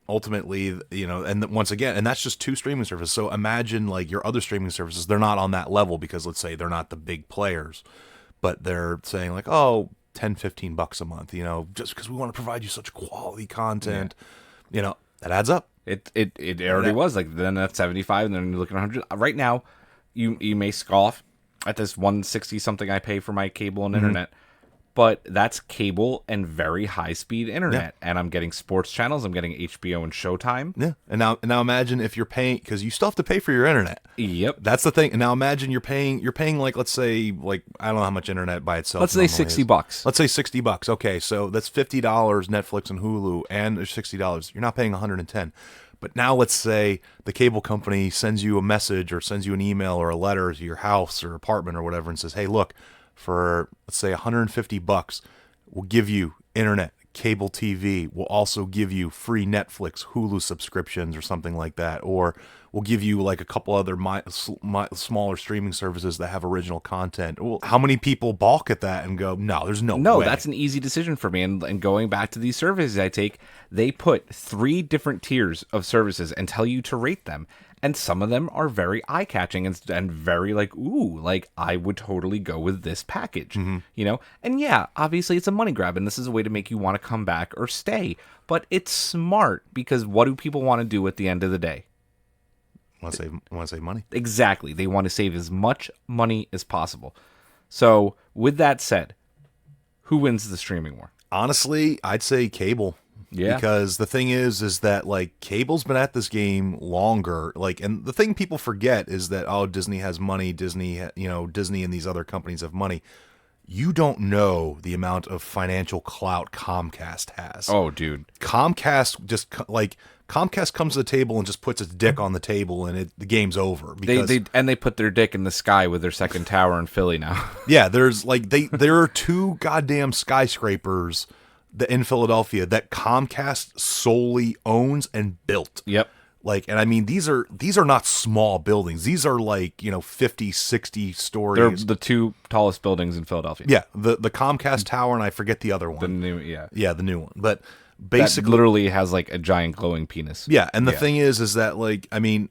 ultimately, and once again, and that's just 2 streaming services. So imagine like your other streaming services, they're not on that level because let's say they're not the big players, but they're saying like, oh, $10-15 a month, just because we want to provide you such quality content, that adds up. It already was like, then that's 75, and then you're looking at 100. Right now, you may scoff at this 160 something I pay for my cable and internet. But that's cable and very high-speed internet. And I'm getting sports channels. I'm getting HBO and Showtime. Yeah. And now imagine if you're paying, because you still have to pay for your internet. Yep. That's the thing. And now imagine you're paying like, let's say, like, I don't know how much internet by itself. Let's say $60. Let's say $60. Okay. So that's $50 Netflix and Hulu, and there's $60. You're not paying $110. But now let's say the cable company sends you a message or sends you an email or a letter to your house or apartment or whatever and says, hey, look, for let's say $150, we'll give you internet, cable TV will also give you free Netflix, Hulu subscriptions or something like that, or will give you like a couple other smaller streaming services that have original content. Well, how many people balk at that and go, no, there's no way. That's an easy decision for me. And going back to these services I take, they put 3 different tiers of services and tell you to rate them. And some of them are very eye-catching and very like, ooh, like I would totally go with this package, you know? And yeah, obviously it's a money grab, and this is a way to make you want to come back or stay. But it's smart, because what do people want to do at the end of the day? Want to save money. Exactly. They want to save as much money as possible. So with that said, who wins the streaming war? Honestly, I'd say cable. Yeah. Because the thing is that like cable's been at this game longer. Like, and the thing people forget is that, oh, Disney has money. Disney and these other companies have money. You don't know the amount of financial clout Comcast has. Oh, dude. Comcast comes to the table and just puts its dick on the table, and the game's over. Because They put their dick in the sky with their second tower in Philly now. yeah, there are 2 goddamn skyscrapers in Philadelphia that Comcast solely owns and built. Yep. Like, and I mean, these are not small buildings. These are like, 50, 60 stories. They're the 2 tallest buildings in Philadelphia. Yeah, the Comcast Tower, and I forget the other one. The new, Yeah, the new one. But basically, that literally has like a giant glowing penis. yeah, and the thing is that like, I mean,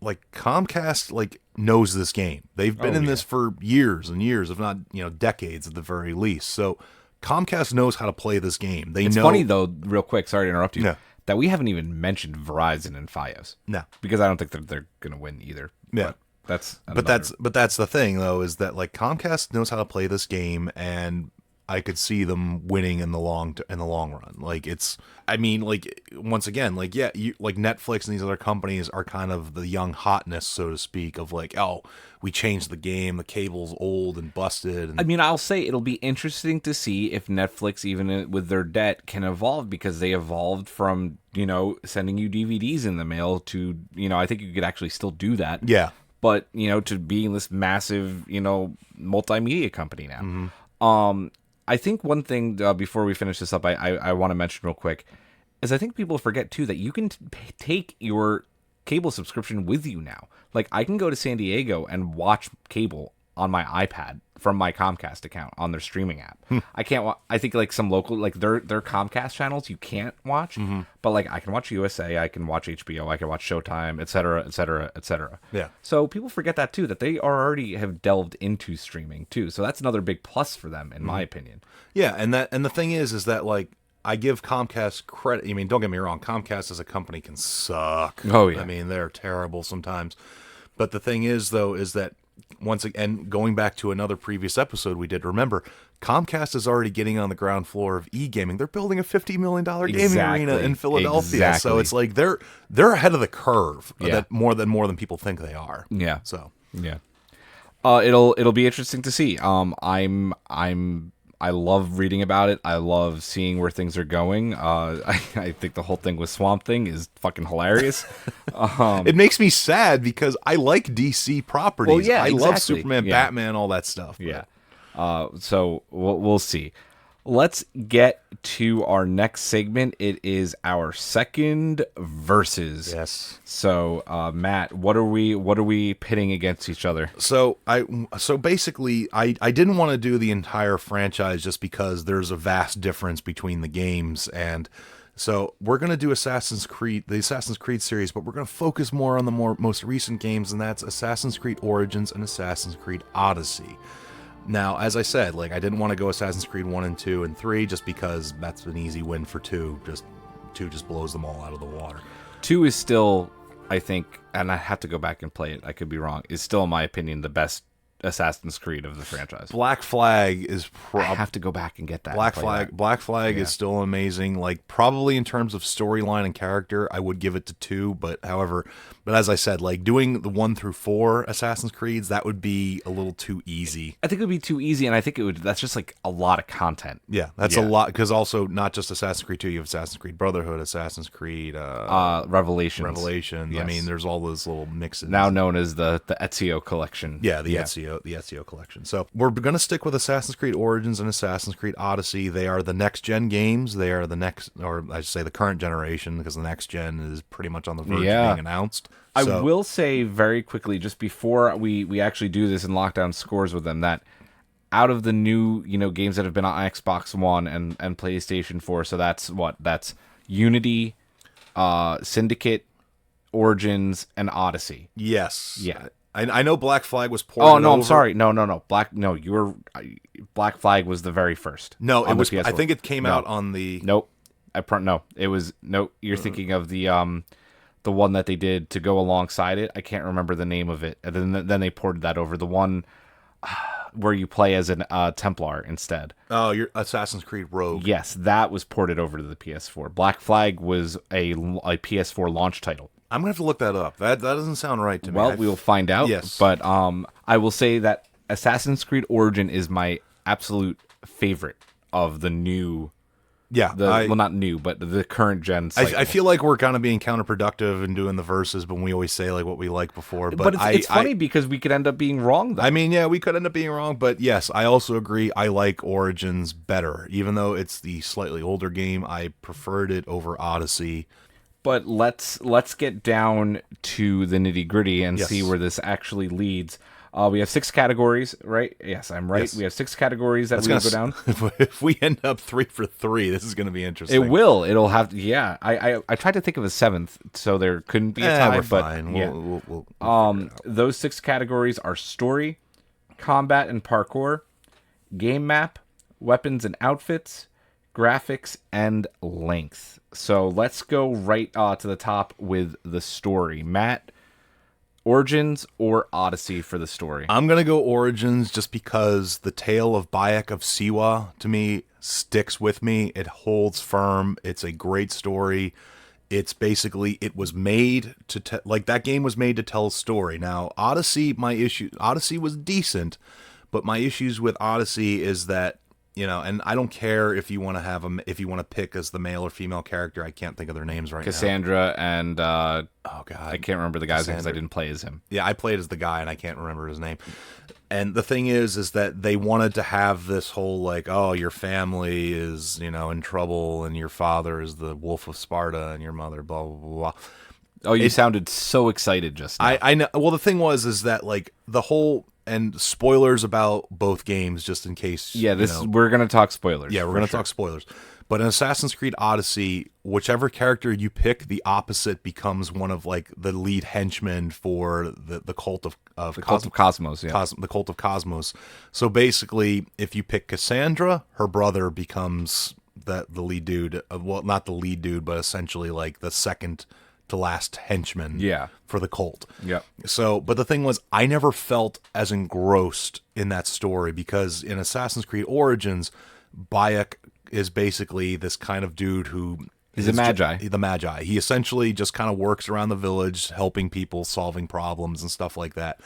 like Comcast like knows this game. They've been in this for years and years, if not, decades at the very least. So Comcast knows how to play this game. It's funny though, real quick, sorry to interrupt you, Yeah. that we haven't even mentioned Verizon and Fios. No. Because I don't think that they're going to win either. Yeah. But that's the thing though, is that like Comcast knows how to play this game, and I could see them winning in the long run. Like, it's, I mean, like, once again, like, yeah, like Netflix and these other companies are kind of the young hotness, so to speak, of like, oh, we changed the game, the cable's old and busted. And I mean, I'll say it'll be interesting to see if Netflix, even with their debt, can evolve, because they evolved from, sending you DVDs in the mail to, I think you could actually still do that. yeah, But, to being this massive, multimedia company now. Mm-hmm. I think one thing, before we finish this up, I want to mention real quick, is I think people forget, too, that you can take your cable subscription with you now. Like, I can go to San Diego and watch cable on my iPad from my Comcast account on their streaming app. I can't I think, like, some local, like, their Comcast channels you can't watch, but, like, I can watch USA, I can watch HBO, I can watch Showtime, et cetera, et cetera, et cetera. Yeah. So people forget that, too, that they already have delved into streaming, too. So that's another big plus for them, in my opinion. yeah, and the thing is that like, I give Comcast credit. I mean, don't get me wrong, Comcast as a company can suck. Oh, yeah. I mean, they're terrible sometimes. But the thing is, though, is that once again, going back to another previous episode we did, remember, Comcast is already getting on the ground floor of e-gaming. They're building a $50 million gaming arena in Philadelphia. Exactly. So it's like they're ahead of the curve. Yeah. That more than people think they are. Yeah. So Yeah. It'll be interesting to see. I love reading about it. I love seeing where things are going. I think the whole thing with Swamp Thing is fucking hilarious. it makes me sad because I like DC properties. Well, yeah, I love exactly. Superman, Yeah. Batman, all that stuff. Yeah. So we'll see. Let's get to our next segment. It is our second versus. Yes. So, Matt, what are we pitting against each other? So basically, I didn't want to do the entire franchise just because there's a vast difference between the games, and so we're gonna do the Assassin's Creed series, but we're gonna focus more on the most recent games, and that's Assassin's Creed Origins and Assassin's Creed Odyssey. Now, as I said, like, I didn't want to go Assassin's Creed 1 and 2 and 3 just because that's an easy win for 2. Two just blows them all out of the water. 2 is still, I think, and I have to go back and play it, I could be wrong, is still, in my opinion, the best Assassin's Creed of the franchise. Black Flag is I have to go back and get that. Black Flag Yeah. is still amazing. Like, probably in terms of storyline and character, I would give it to 2. But as I said, like, doing the 1 through 4 Assassin's Creeds, that would be a little too easy. I think it would be too easy, and I think that's just like a lot of content. Yeah, that's a lot, because also not just Assassin's Creed 2, you have Assassin's Creed Brotherhood, Assassin's Creed Revelations. Revelations. Yes. I mean, there's all those little mixes. Now known as the Ezio collection. Yeah, the Ezio. Ezio collection. So we're going to stick with Assassin's Creed Origins and Assassin's Creed Odyssey. They are the next gen games. They are the next, or I should say the current generation, because the next gen is pretty much on the verge of being announced. I will say very quickly, just before we actually do this and lock down scores with them, that out of the new games that have been on Xbox One and PlayStation 4, so that's Unity, Syndicate, Origins, and Odyssey. Yes. Yeah. I know Black Flag was ported. Oh no, over. I'm sorry. No. Black Flag was the very first. No, it was. PS4. I think it came out on the. Nope. No, it was no. You're thinking of the one that they did to go alongside it. I can't remember the name of it. And then they ported that over. The one where you play as an Templar instead. Oh, you're Assassin's Creed Rogue. Yes, that was ported over to the PS4. Black Flag was a PS4 launch title. I'm gonna have to look that up. That doesn't sound right to me. Well, we will find out. Yes. But I will say that Assassin's Creed Origin is my absolute favorite of the new. Yeah. Well, not new, but the current gen cycle. I feel like we're kind of being counterproductive and doing the verses, but we always say like what we liked before. But it's funny because we could end up being wrong, though. I mean, yeah, we could end up being wrong, but yes, I also agree. I like Origins better, even though it's the slightly older game. I preferred it over Odyssey. But let's get down to the nitty gritty and see where this actually leads. We have 6 categories, right? Yes, I'm right. Yes. We have 6 categories that we go down. If we end up 3 for 3, this is going to be interesting. It will. It'll have. Yeah. I tried to think of a 7th, so there couldn't be a tie. We're but fine. Yeah. We'll those 6 categories are story, combat and parkour, game map, weapons and outfits, graphics, and length. So let's go right to the top with the story. Matt, Origins or Odyssey for the story? I'm going to go Origins just because the tale of Bayek of Siwa, to me, sticks with me. It holds firm. It's a great story. It's basically, it was made to, that game was made to tell a story. Now, Odyssey was decent, but my issues with Odyssey is that, and I don't care if you want to if you want to pick as the male or female character. I can't think of their names right Cassandra and oh god, I can't remember the guy's name because I didn't play as him. Yeah, I played as the guy and I can't remember his name. And the thing is that they wanted to have this whole like, oh, your family is in trouble and your father is the Wolf of Sparta and your mother blah blah blah. Oh, you sounded so excited just now. I know. Well, the thing is that like the whole. And spoilers about both games, just in case. Yeah, we're going to talk spoilers. Yeah, we're going to talk spoilers. But in Assassin's Creed Odyssey, whichever character you pick, the opposite becomes one of like the lead henchmen for the cult of Cosmos. Yeah, the cult of Cosmos. So basically, if you pick Cassandra, her brother becomes the lead dude. Well, not the lead dude, but essentially like the second to last henchman for the cult. Yeah. So, but the thing was, I never felt as engrossed in that story because in Assassin's Creed Origins, Bayek is basically this kind of dude who is a magi. The magi. He essentially just kind of works around the village, helping people, solving problems and stuff like that.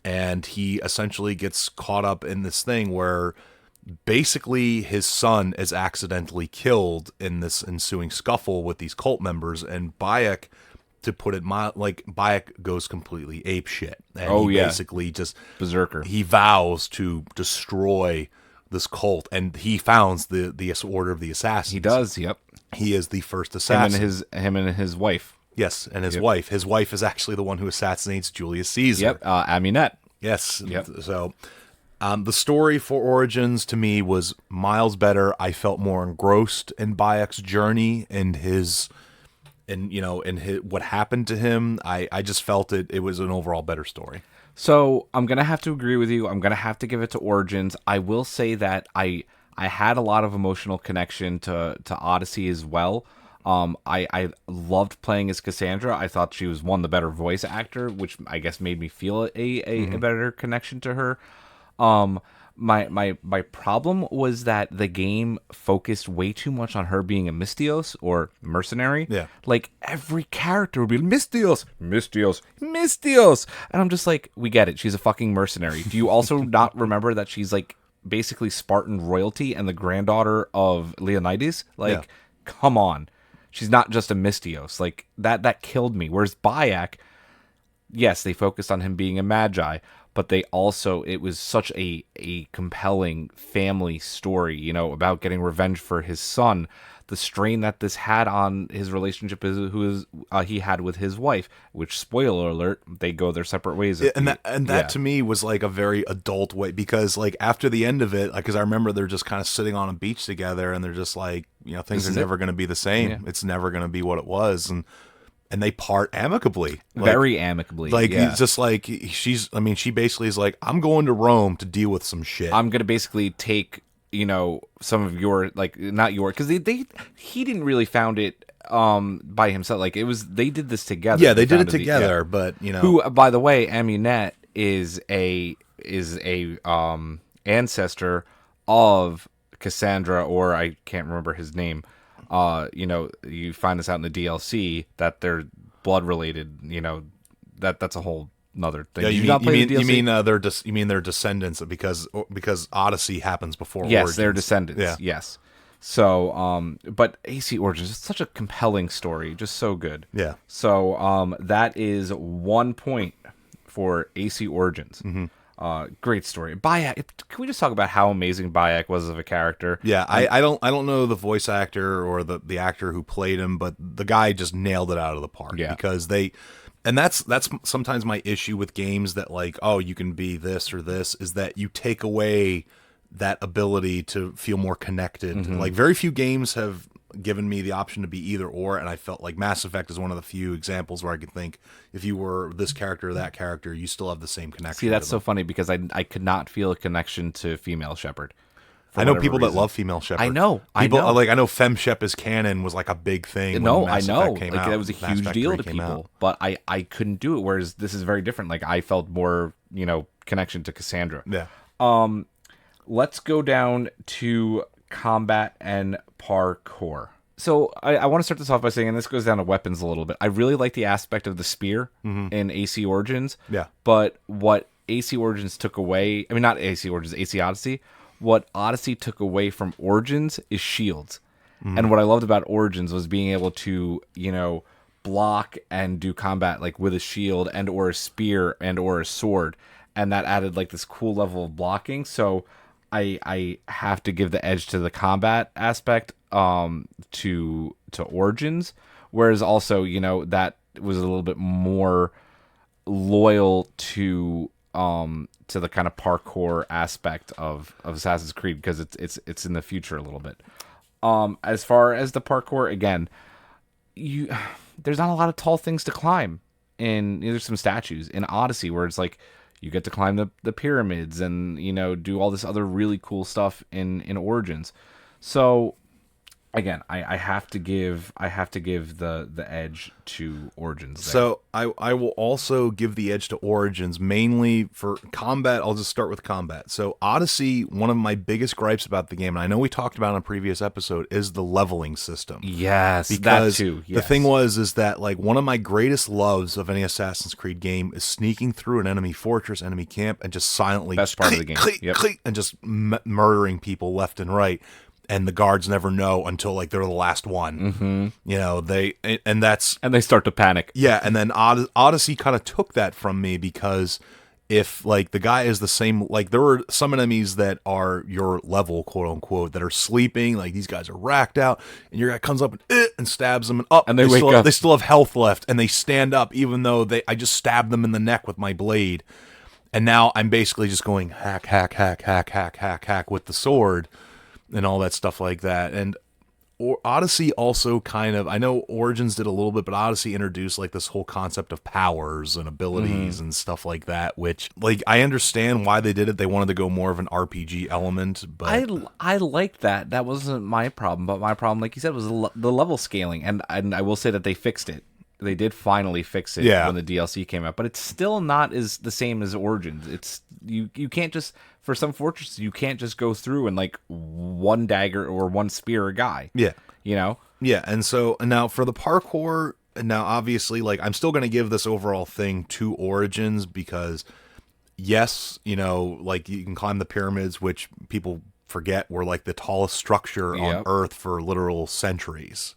And he essentially gets caught up in this thing where basically his son is accidentally killed in this ensuing scuffle with these cult members, and Bayek, to put it mild, Bayek goes completely ape shit, and basically just berserker. He vows to destroy this cult, and he founds the Order of the Assassins. He does. Yep. He is the first assassin. Him and his wife. Yes, and his wife. His wife is actually the one who assassinates Julius Caesar. Yep. Amunet. Yes. Yep. So. The story for Origins to me was miles better. I felt more engrossed in Bayek's journey and what happened to him. I just felt it was an overall better story. So I'm gonna have to agree with you. I'm gonna have to give it to Origins. I will say that I had a lot of emotional connection to Odyssey as well. I loved playing as Cassandra. I thought she was the better voice actor, which I guess made me feel a better connection to her. My problem was that the game focused way too much on her being a Mystios or mercenary. Yeah. Like every character would be Mystios. And I'm just like, we get it. She's a fucking mercenary. Do you also not remember that she's like basically Spartan royalty and the granddaughter of Leonidas? Like, come on. She's not just a Mystios. Like that killed me. Whereas Bayek, yes, they focused on him being a magi, but it was such a compelling family story, about getting revenge for his son, the strain that this had on his relationship he had with his wife, which, spoiler alert, they go their separate ways. That to me was like a very adult way, because like after the end of it, because I remember they're just kind of sitting on a beach together and they're just like, things are never going to be the same. Yeah. It's never going to be what it was. And they part amicably. Very amicably. He's just like, she basically is like, I'm going to Rome to deal with some shit. I'm going to basically take, some of your, not your, because he didn't really found it by himself. They did this together. Yeah, they did it together, but, Who, by the way, Amunet is a ancestor of Cassandra, or I can't remember his name. You find this out in the DLC that they're blood related. That's a whole another thing. Yeah, you mean they're descendants because Odyssey happens before. Yes, Origins. they're descendants. Yeah. Yes. So, but AC Origins is such a compelling story, just so good. Yeah. So, that is 1 point for AC Origins. Mm-hmm. Great story. Bayek. Can we just talk about how amazing Bayek was of a character? Yeah, I don't know the voice actor or the actor who played him, but the guy just nailed it out of the park. Yeah. Because that's sometimes my issue with games that you can be this or this, is that you take away that ability to feel more connected. Mm-hmm. Very few games have given me the option to be either or, and I felt like Mass Effect is one of the few examples where I could think, if you were this character or that character, you still have the same connection. See, that's so funny, because I could not feel a connection to female Shepard. I know people that love female Shepard. I know. I know Fem Shep as canon was like a big thing. No, when Mass Effect came out. That was a huge deal to people, but I couldn't do it. Whereas this is very different. I felt more, connection to Cassandra. Yeah. Let's go down to combat and parkour. So I want to start this off by saying, and this goes down to weapons a little bit, I really like the aspect of the spear in AC Origins. Yeah. But what AC Origins took away, not AC Origins, AC Odyssey, what Odyssey took away from Origins is shields. And what I loved about Origins was being able to, block and do combat with a shield and or a spear and or a sword. And that added this cool level of blocking. So I have to give the edge to the combat aspect to Origins, whereas also that was a little bit more loyal to the kind of parkour aspect of Assassin's Creed, because it's in the future a little bit. As far as the parkour, again, there's not a lot of tall things to climb. There's some statues in Odyssey where it's you get to climb the pyramids and do all this other really cool stuff in Origins. So again, I have to give the edge to Origins there. So I will also give the edge to Origins, mainly for combat. I'll just start with combat. So Odyssey, one of my biggest gripes about the game, and I know we talked about in a previous episode, is the leveling system. Yes, because that too. Yes. The thing is that one of my greatest loves of any Assassin's Creed game is sneaking through an enemy fortress, enemy camp, and just silently best part of the game, and just murdering people left and right. And the guards never know until they're the last one. Mm-hmm. And they start to panic. Yeah, and then Odyssey kind of took that from me, because if the guy is the same, there were some enemies that are your level, quote unquote, that are sleeping. These guys are racked out, and your guy comes up and stabs them, and up, and they wake up. They still have health left, and they stand up, even though I just stabbed them in the neck with my blade. And now I'm basically just going hack, hack, hack, hack, hack, hack, hack with the sword. And all that stuff like that. And Odyssey also I know Origins did a little bit, but Odyssey introduced this whole concept of powers and abilities and stuff like that, which I understand why they did it. They wanted to go more of an RPG element, but I liked that. That wasn't my problem, but my problem, like you said, was the level scaling. And I will say that they fixed it. They did finally fix it when the DLC came out, but it's still not the same as Origins. It's you can't just, for some fortresses, you can't just go through and one dagger or one spear a guy. Yeah. Yeah, and so now for the parkour, now obviously I'm still going to give this overall thing to Origins, because yes, you can climb the pyramids, which people forget were the tallest structure on Earth for literal centuries.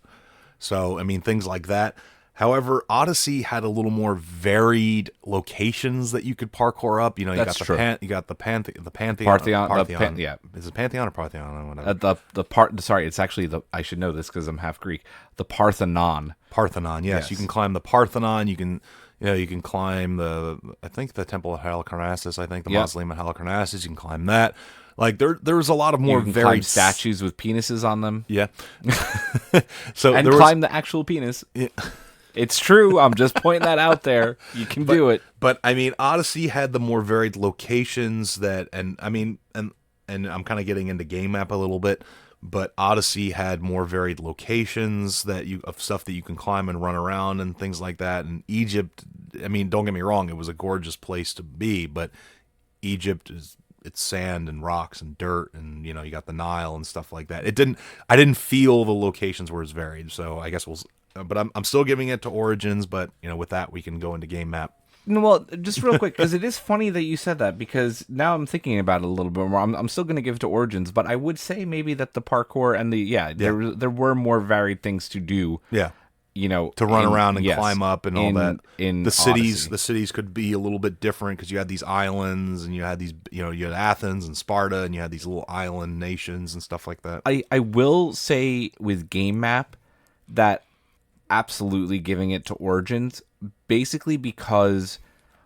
So, things like that. However, Odyssey had a little more varied locations that you could parkour up. You know, you That's got true. you got the Pantheon, Parthenon, yeah. Is it Pantheon or Parthenon or whatever? Sorry, it's actually I should know this because I'm half Greek. The Parthenon. Parthenon, yes. Yes. You can climb the Parthenon. You can climb I think the Temple of Halicarnassus. I think the Yep. Mausoleum of Halicarnassus. You can climb that. Like there's a lot of more You can varied climb statues with penises on them. Yeah. So And there climb the actual penis. Yeah. It's true. I'm just pointing that out there. You can do it. But I mean, Odyssey had the more varied locations and I'm kind of getting into game map a little bit, but Odyssey had more varied locations of stuff that you can climb and run around and things like that. And Egypt, I mean, don't get me wrong, it was a gorgeous place to be, but Egypt it's sand and rocks and dirt and you got the Nile and stuff like that. I didn't feel the locations were as varied. So I guess but I'm still giving it to Origins, but with that we can go into game map. No, well, just real quick, because it is funny that you said that, because now I'm thinking about it a little bit more. I'm still going to give it to Origins, but I would say maybe that the parkour and there were more varied things to do. Yeah. To run around and climb up and all that. In the cities, Odyssey. the cities could be a little bit different because you had these islands and you had these, you had Athens and Sparta and you had these little island nations and stuff like that. I will say with game map that absolutely giving it to Origins, basically because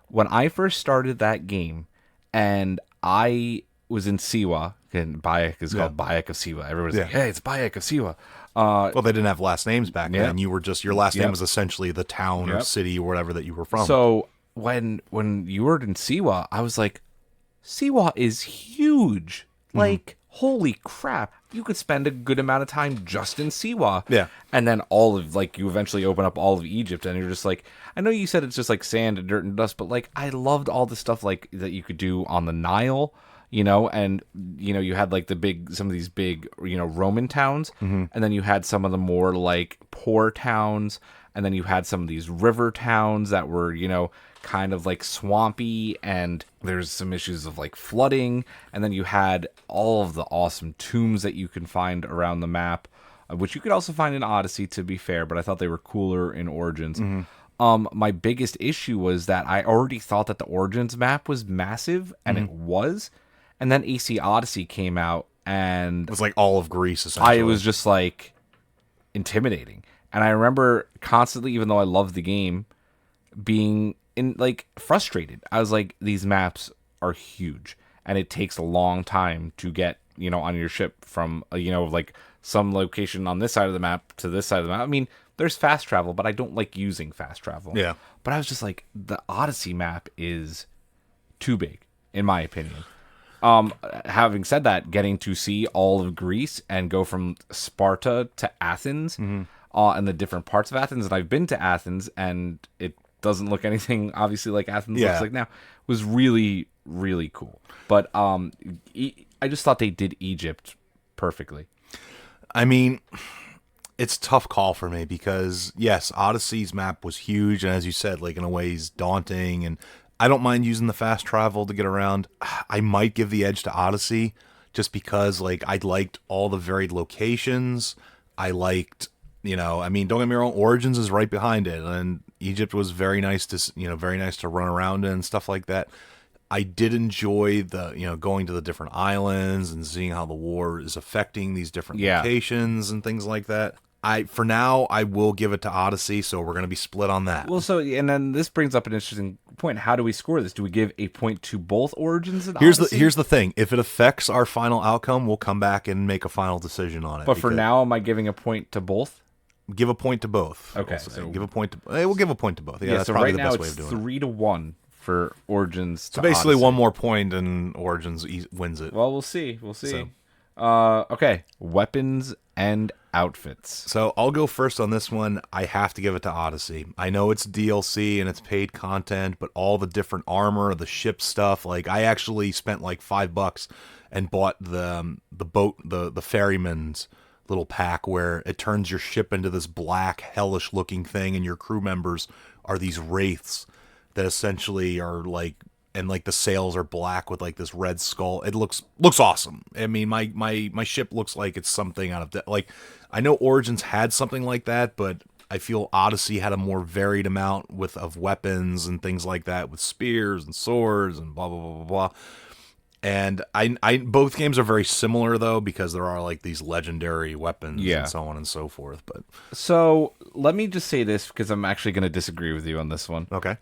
when I first started that game and I was in Siwa, and Bayek is called Bayek of Siwa. Everyone's like, hey, it's Bayek of Siwa. Well, they didn't have last names back then. You were your last name Yep. was essentially the town or city or whatever that you were from. So when you were in Siwa, I was like, Siwa is huge. Like, holy crap. You could spend a good amount of time just in Siwa. Yeah. And then you eventually open up all of Egypt and you're just like, I know you said it's just like sand and dirt and dust, but like, I loved all the stuff like that you could do on the Nile, and, you had like some of these big, Roman towns. And then you had some of the more like poor towns. And then you had some of these river towns that were, kind of like swampy, and there's some issues of like flooding. And then you had all of the awesome tombs that you can find around the map, which you could also find in Odyssey, to be fair, but I thought they were cooler in Origins. My biggest issue was that I already thought that the Origins map was massive, and it was. And then AC Odyssey came out, and it was like all of Greece, essentially. I was just like intimidating. And I remember constantly, even though I loved the game, being frustrated. I was like, these maps are huge, and it takes a long time to get, on your ship from, like some location on this side of the map to this side of the map. I mean, there's fast travel, but I don't like using fast travel. Yeah. But I was just like, the Odyssey map is too big, in my opinion. Having said that, getting to see all of Greece and go from Sparta to Athens, and the different parts of Athens, and I've been to Athens, and it doesn't look anything obviously like Athens looks like now, was really, really cool. But I just thought they did Egypt perfectly. I mean, it's a tough call for me because, yes, Odyssey's map was huge, and as you said, like in a way, is daunting, and I don't mind using the fast travel to get around. I might give the edge to Odyssey just because, like, I liked all the varied locations. I liked, I mean, don't get me wrong, Origins is right behind it, and Egypt was very nice to run around in and stuff like that. I did enjoy the, going to the different islands and seeing how the war is affecting these different locations and things like that. For now, I will give it to Odyssey, so we're going to be split on that. Well, and then this brings up an interesting point. How do we score this? Do we give a point to both Origins and Odyssey? Here's the thing. If it affects our final outcome, we'll come back and make a final decision on it. But for now, am I giving a point to both? Give a point to both. Okay. So give a point to. We'll give a point to both. Yeah, that's so probably right the now best way of doing it. it's 3-1 for Origins to So basically, Odyssey. one more point and Origins wins it. Well, we'll see. So. Okay. Weapons and outfits. So I'll go first on this one. I have to give it to Odyssey. I know it's DLC and it's paid content, but all the different armor, the ship stuff, like I actually spent like $5 and bought the boat, the ferryman's little pack where it turns your ship into this black, hellish looking thing, and your crew members are these wraiths that essentially are like, and like the sails are black with like this red skull. It looks awesome. I mean, my ship looks like it's something out of like, I know Origins had something like that, but I feel Odyssey had a more varied amount of weapons and things like that, with spears and swords and blah blah blah blah blah. And I both games are very similar though, because there are like these legendary weapons and so on and so forth. But So let me just say this, because I'm actually going to disagree with you on this one. okay,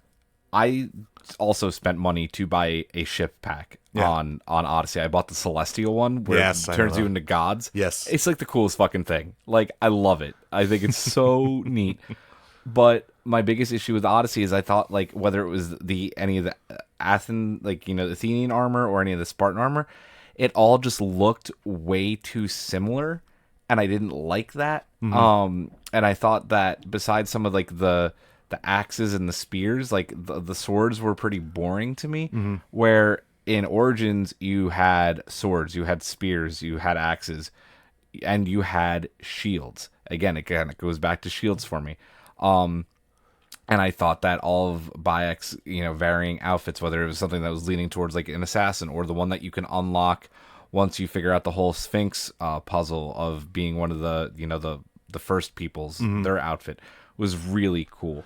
I also spent money to buy a ship pack on Odyssey. I bought the Celestial one where Yes, it I turns know you that. into gods. Yes. It's like the coolest fucking thing. Like, I love it. I think it's so neat. But my biggest issue with Odyssey is I thought, like, whether it was any of the the Athenian armor or any of the Spartan armor, it all just looked way too similar, and I didn't like that. And I thought that besides some of like the axes and the spears, like the swords were pretty boring to me. Where in Origins you had swords, you had spears, you had axes, and you had shields. Again, it kind of goes back to shields for me. And I thought that all of Bayek's, varying outfits, whether it was something that was leaning towards like an assassin or the one that you can unlock once you figure out the whole Sphinx puzzle of being one of the first people's, their outfit was really cool.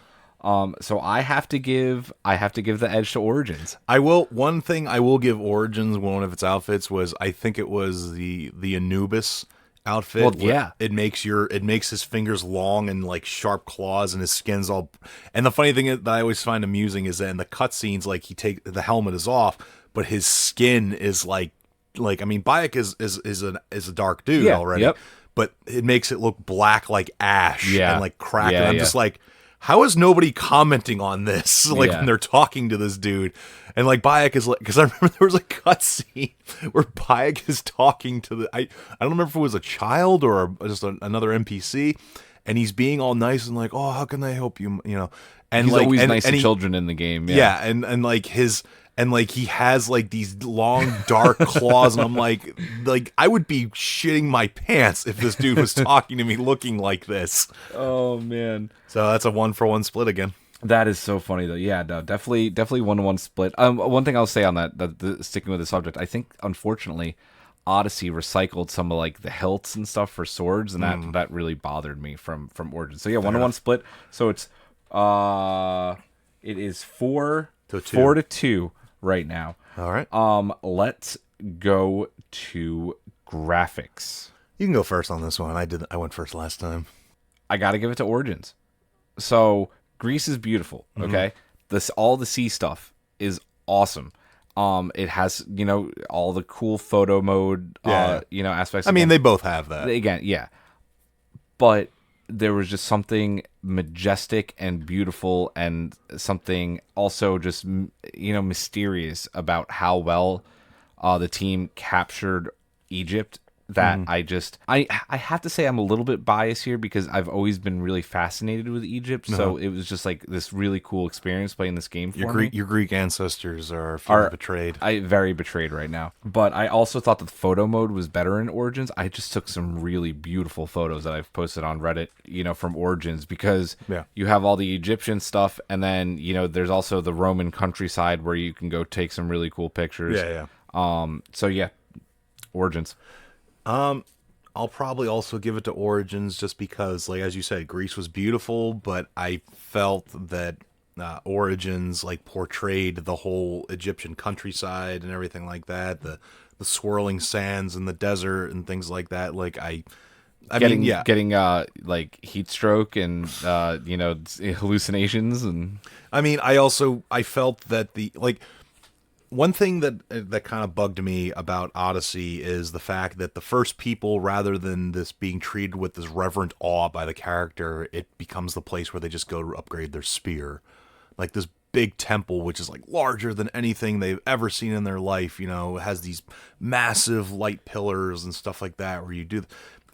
So I have to give the edge to Origins. One thing I will give Origins, one of its outfits was, I think it was the Anubis outfit. Well, yeah. It makes his fingers long and like sharp claws, and his skin's all. And the funny thing that I always find amusing is that in the cutscenes, like the helmet is off, but his skin is like I mean, Bayek is a dark dude already, yep. but it makes it look black like ash and like cracked. Yeah, and I'm just like, how is nobody commenting on this? Like when they're talking to this dude, and like Bayek is like, because I remember there was a cutscene where Bayek is talking to I don't remember if it was a child or just another NPC, and he's being all nice and like, oh, how can I help you? And He's like, always and, nice and to he, children in the game. yeah, and like his. And like he has like these long dark claws, and I'm like I would be shitting my pants if this dude was talking to me looking like this. Oh man. So that's a 1-for-1 split again. That is so funny though. Yeah, no, definitely 1-to-1 split. One thing I'll say on that, sticking with the subject, I think unfortunately Odyssey recycled some of like the hilts and stuff for swords, and that really bothered me from Origins. So yeah, 1-to-1 split. So it's it is 4-2 right now. All right. Let's go to graphics. You can go first on this one. I went first last time. I got to give it to Origins. So Greece is beautiful. Okay, all the sea stuff is awesome. It has all the cool photo mode aspects. I mean, they both have that. Again, yeah, but there was just something majestic and beautiful, and something also just mysterious about how well the team captured Egypt. That I have to say I'm a little bit biased here, because I've always been really fascinated with Egypt. So it was just like this really cool experience playing this game for me. Your Greek ancestors are feeling betrayed. Very betrayed right now. But I also thought that the photo mode was better in Origins. I just took some really beautiful photos that I've posted on Reddit, from Origins, because you have all the Egyptian stuff, and then there's also the Roman countryside where you can go take some really cool pictures. So yeah, Origins. I'll probably also give it to Origins, just because, like as you said, Greece was beautiful, but I felt that Origins like portrayed the whole Egyptian countryside and everything like that, the swirling sands in the desert and things like that. Like getting like heat stroke and hallucinations. And I mean, I felt that one thing that kind of bugged me about Odyssey is the fact that the first people, rather than this being treated with this reverent awe by the character, it becomes the place where they just go to upgrade their spear. Like this big temple, which is like larger than anything they've ever seen in their life, has these massive light pillars and stuff like that where you do.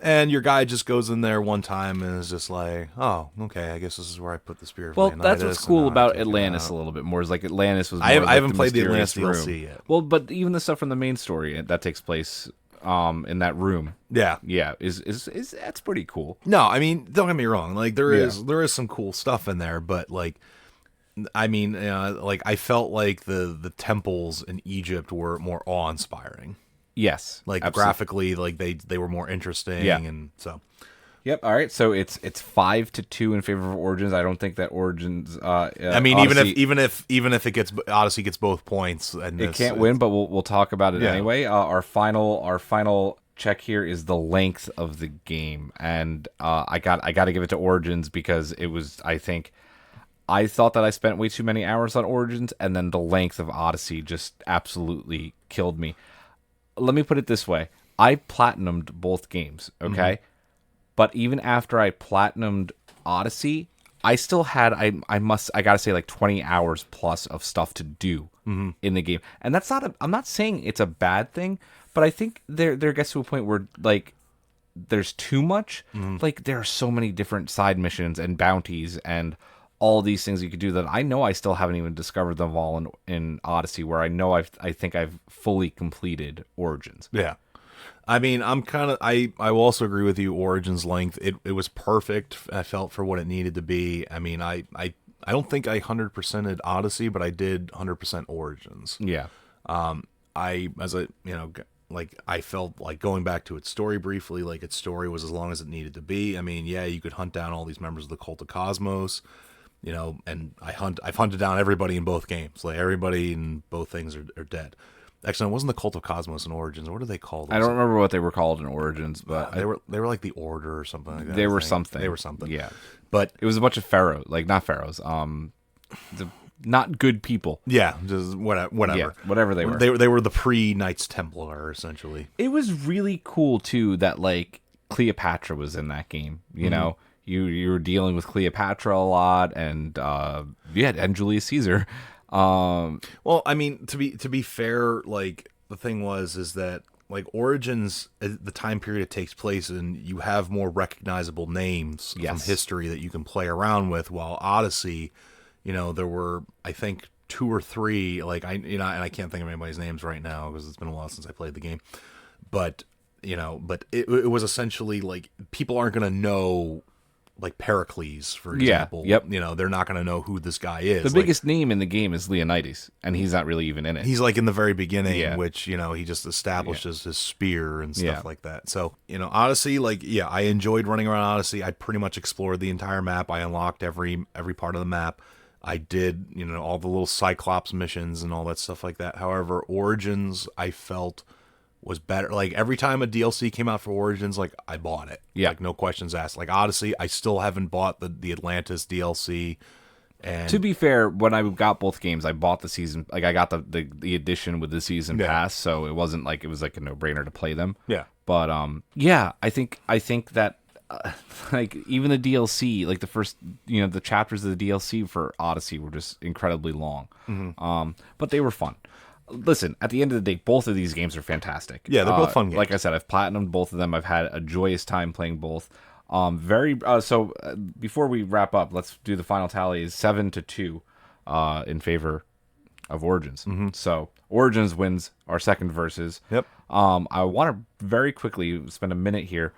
And your guy just goes in there one time and is just like, oh, okay, I guess this is where I put the Spear of Leonidas. Well, that's what's cool about Atlantis a little bit more. Is like Atlantis was more I haven't the played the Atlantis mysterious DLC room. yet. Well, but even the stuff from the main story that takes place in that room. Yeah. Is that's pretty cool. No, I mean, don't get me wrong. Like there is some cool stuff in there, but like I mean, like I felt like the temples in Egypt were more awe-inspiring. Yes, like absolutely. graphically, like they were more interesting, and so Yep. All right. So it's 5-2 in favor of Origins. I don't think that Origins. I mean, Odyssey, even if it gets Odyssey gets both points, and it can't win, but we'll talk about it Yeah. anyway. Our final check here is the length of the game, and I got to give it to Origins because it was. I thought that I spent way too many hours on Origins, and then the length of Odyssey just absolutely killed me. Let me put it this way: I platinumed both games. Okay. But even after I platinumed Odyssey, I still had I gotta say like 20 hours plus of stuff to do in the game, and that's not. I'm not saying it's a bad thing, but I think there gets to a point where like there's too much. Like there are so many different side missions and bounties and all these things you could do that I know I still haven't even discovered them all in Odyssey. Where I know I think I've fully completed Origins. Yeah. I mean, I will also agree with you. Origins length, it was perfect. I felt for what it needed to be. I mean, I don't think I 100%ed Odyssey, but I did 100% Origins. Yeah. I felt like going back to its story briefly, like its story was as long as it needed to be. I mean, yeah, you could hunt down all these members of the Cult of Cosmos, and I've hunted down everybody in both games. Like everybody in both things are dead. Actually, it wasn't the Cult of Cosmos in Origins. What do they call them? I don't remember what they were called in Origins, but they were like the Order or something like that. they were something. They were something. Yeah. But It was a bunch of pharaohs, like not pharaohs, not good people. yeah, just whatever. Yeah, whatever they were. They were the pre-Knights Templar essentially. It was really cool too that like Cleopatra was in that game. You know, you were dealing with Cleopatra a lot, and and Julius Caesar. Well, I mean, to be fair, like the thing is that like Origins, the time period it takes place in, you have more recognizable names from history that you can play around with. While Odyssey, there were I think 2 or 3, like and I can't think of anybody's names right now because it's been a while since I played the game, but it was essentially like people aren't gonna know. Like Pericles, for example. Yep. They're not going to know who this guy is. The biggest name in the game is Leonidas, and he's not really even in it. He's like in the very beginning, Yeah. which, he just establishes his spear and stuff Yeah. like that. So, Odyssey, I enjoyed running around Odyssey. I pretty much explored the entire map. I unlocked every part of the map. I did, all the little Cyclops missions and all that stuff like that. However, Origins, I felt was better. Like every time a DLC came out for Origins, like I bought it. Yeah. Like no questions asked. Like Odyssey, I still haven't bought the Atlantis DLC. And To be fair, when I got both games, I bought the season. Like I got the edition with the season pass, so it wasn't like it was like a no brainer to play them. yeah. But I think that like even the DLC, like the first, the chapters of the DLC for Odyssey were just incredibly long. But they were fun. Listen, at the end of the day, both of these games are fantastic. Yeah, they're both fun games. Like I said, I've platinumed both of them. I've had a joyous time playing both. Before we wrap up, let's do the final tally. Is 7-2 in favor of Origins. So Origins wins our second versus. Yep. I want to very quickly spend a minute here.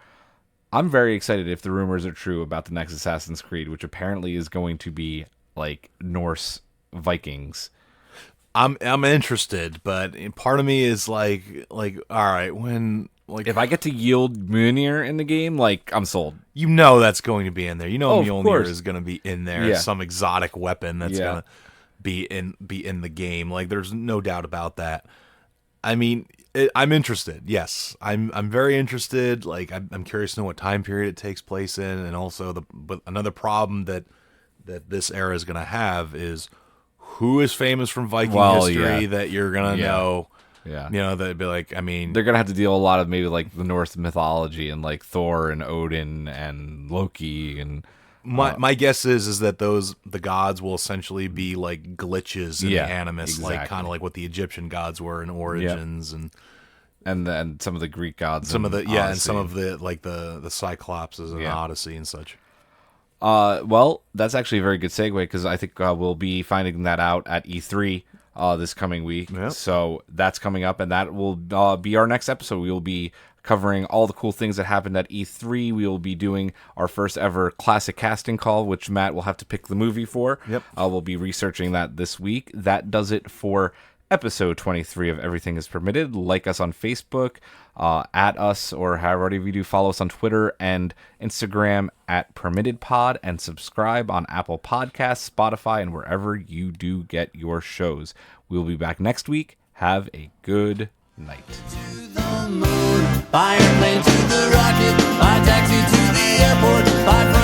I'm very excited if the rumors are true about the next Assassin's Creed, which apparently is going to be like Norse Vikings. I'm interested, but part of me is like all right, when like If I get to yield Mjolnir in the game, like I'm sold. that's going to be in there. Oh, of Mjolnir course. is going to be in there. Yeah. Some exotic weapon that's Yeah. going to be in the game. Like there's no doubt about that. I mean, I'm interested. Yes, I'm very interested. Like I'm curious to know what time period it takes place in, and also but another problem that this era is going to have is who is famous from Viking history that you're gonna know. Yeah. That'd be like, I mean, They're gonna have to deal a lot of maybe like the Norse mythology and like Thor and Odin and Loki and my guess is that the gods will essentially be like glitches in the Animus, like exactly. kind of like what the Egyptian gods were in Origins, and then some of the Greek gods, some of the Odyssey. and some of the like the Cyclopses and Odyssey and such. Well, that's actually a very good segue because I think we'll be finding that out at E3 this coming week. Yep. So that's coming up, and that will be our next episode. We will be covering all the cool things that happened at E3. We will be doing our first ever classic casting call, which Matt will have to pick the movie for. Yep. We'll be researching that this week. That does it for episode 23 of Everything is Permitted. Like us on Facebook, at us, or however you do, follow us on Twitter and Instagram at PermittedPod, and subscribe on Apple Podcasts, Spotify, and wherever you do get your shows. We'll be back next week. Have a good night. To the moon, by airplane to the rocket, by taxi to the airport, by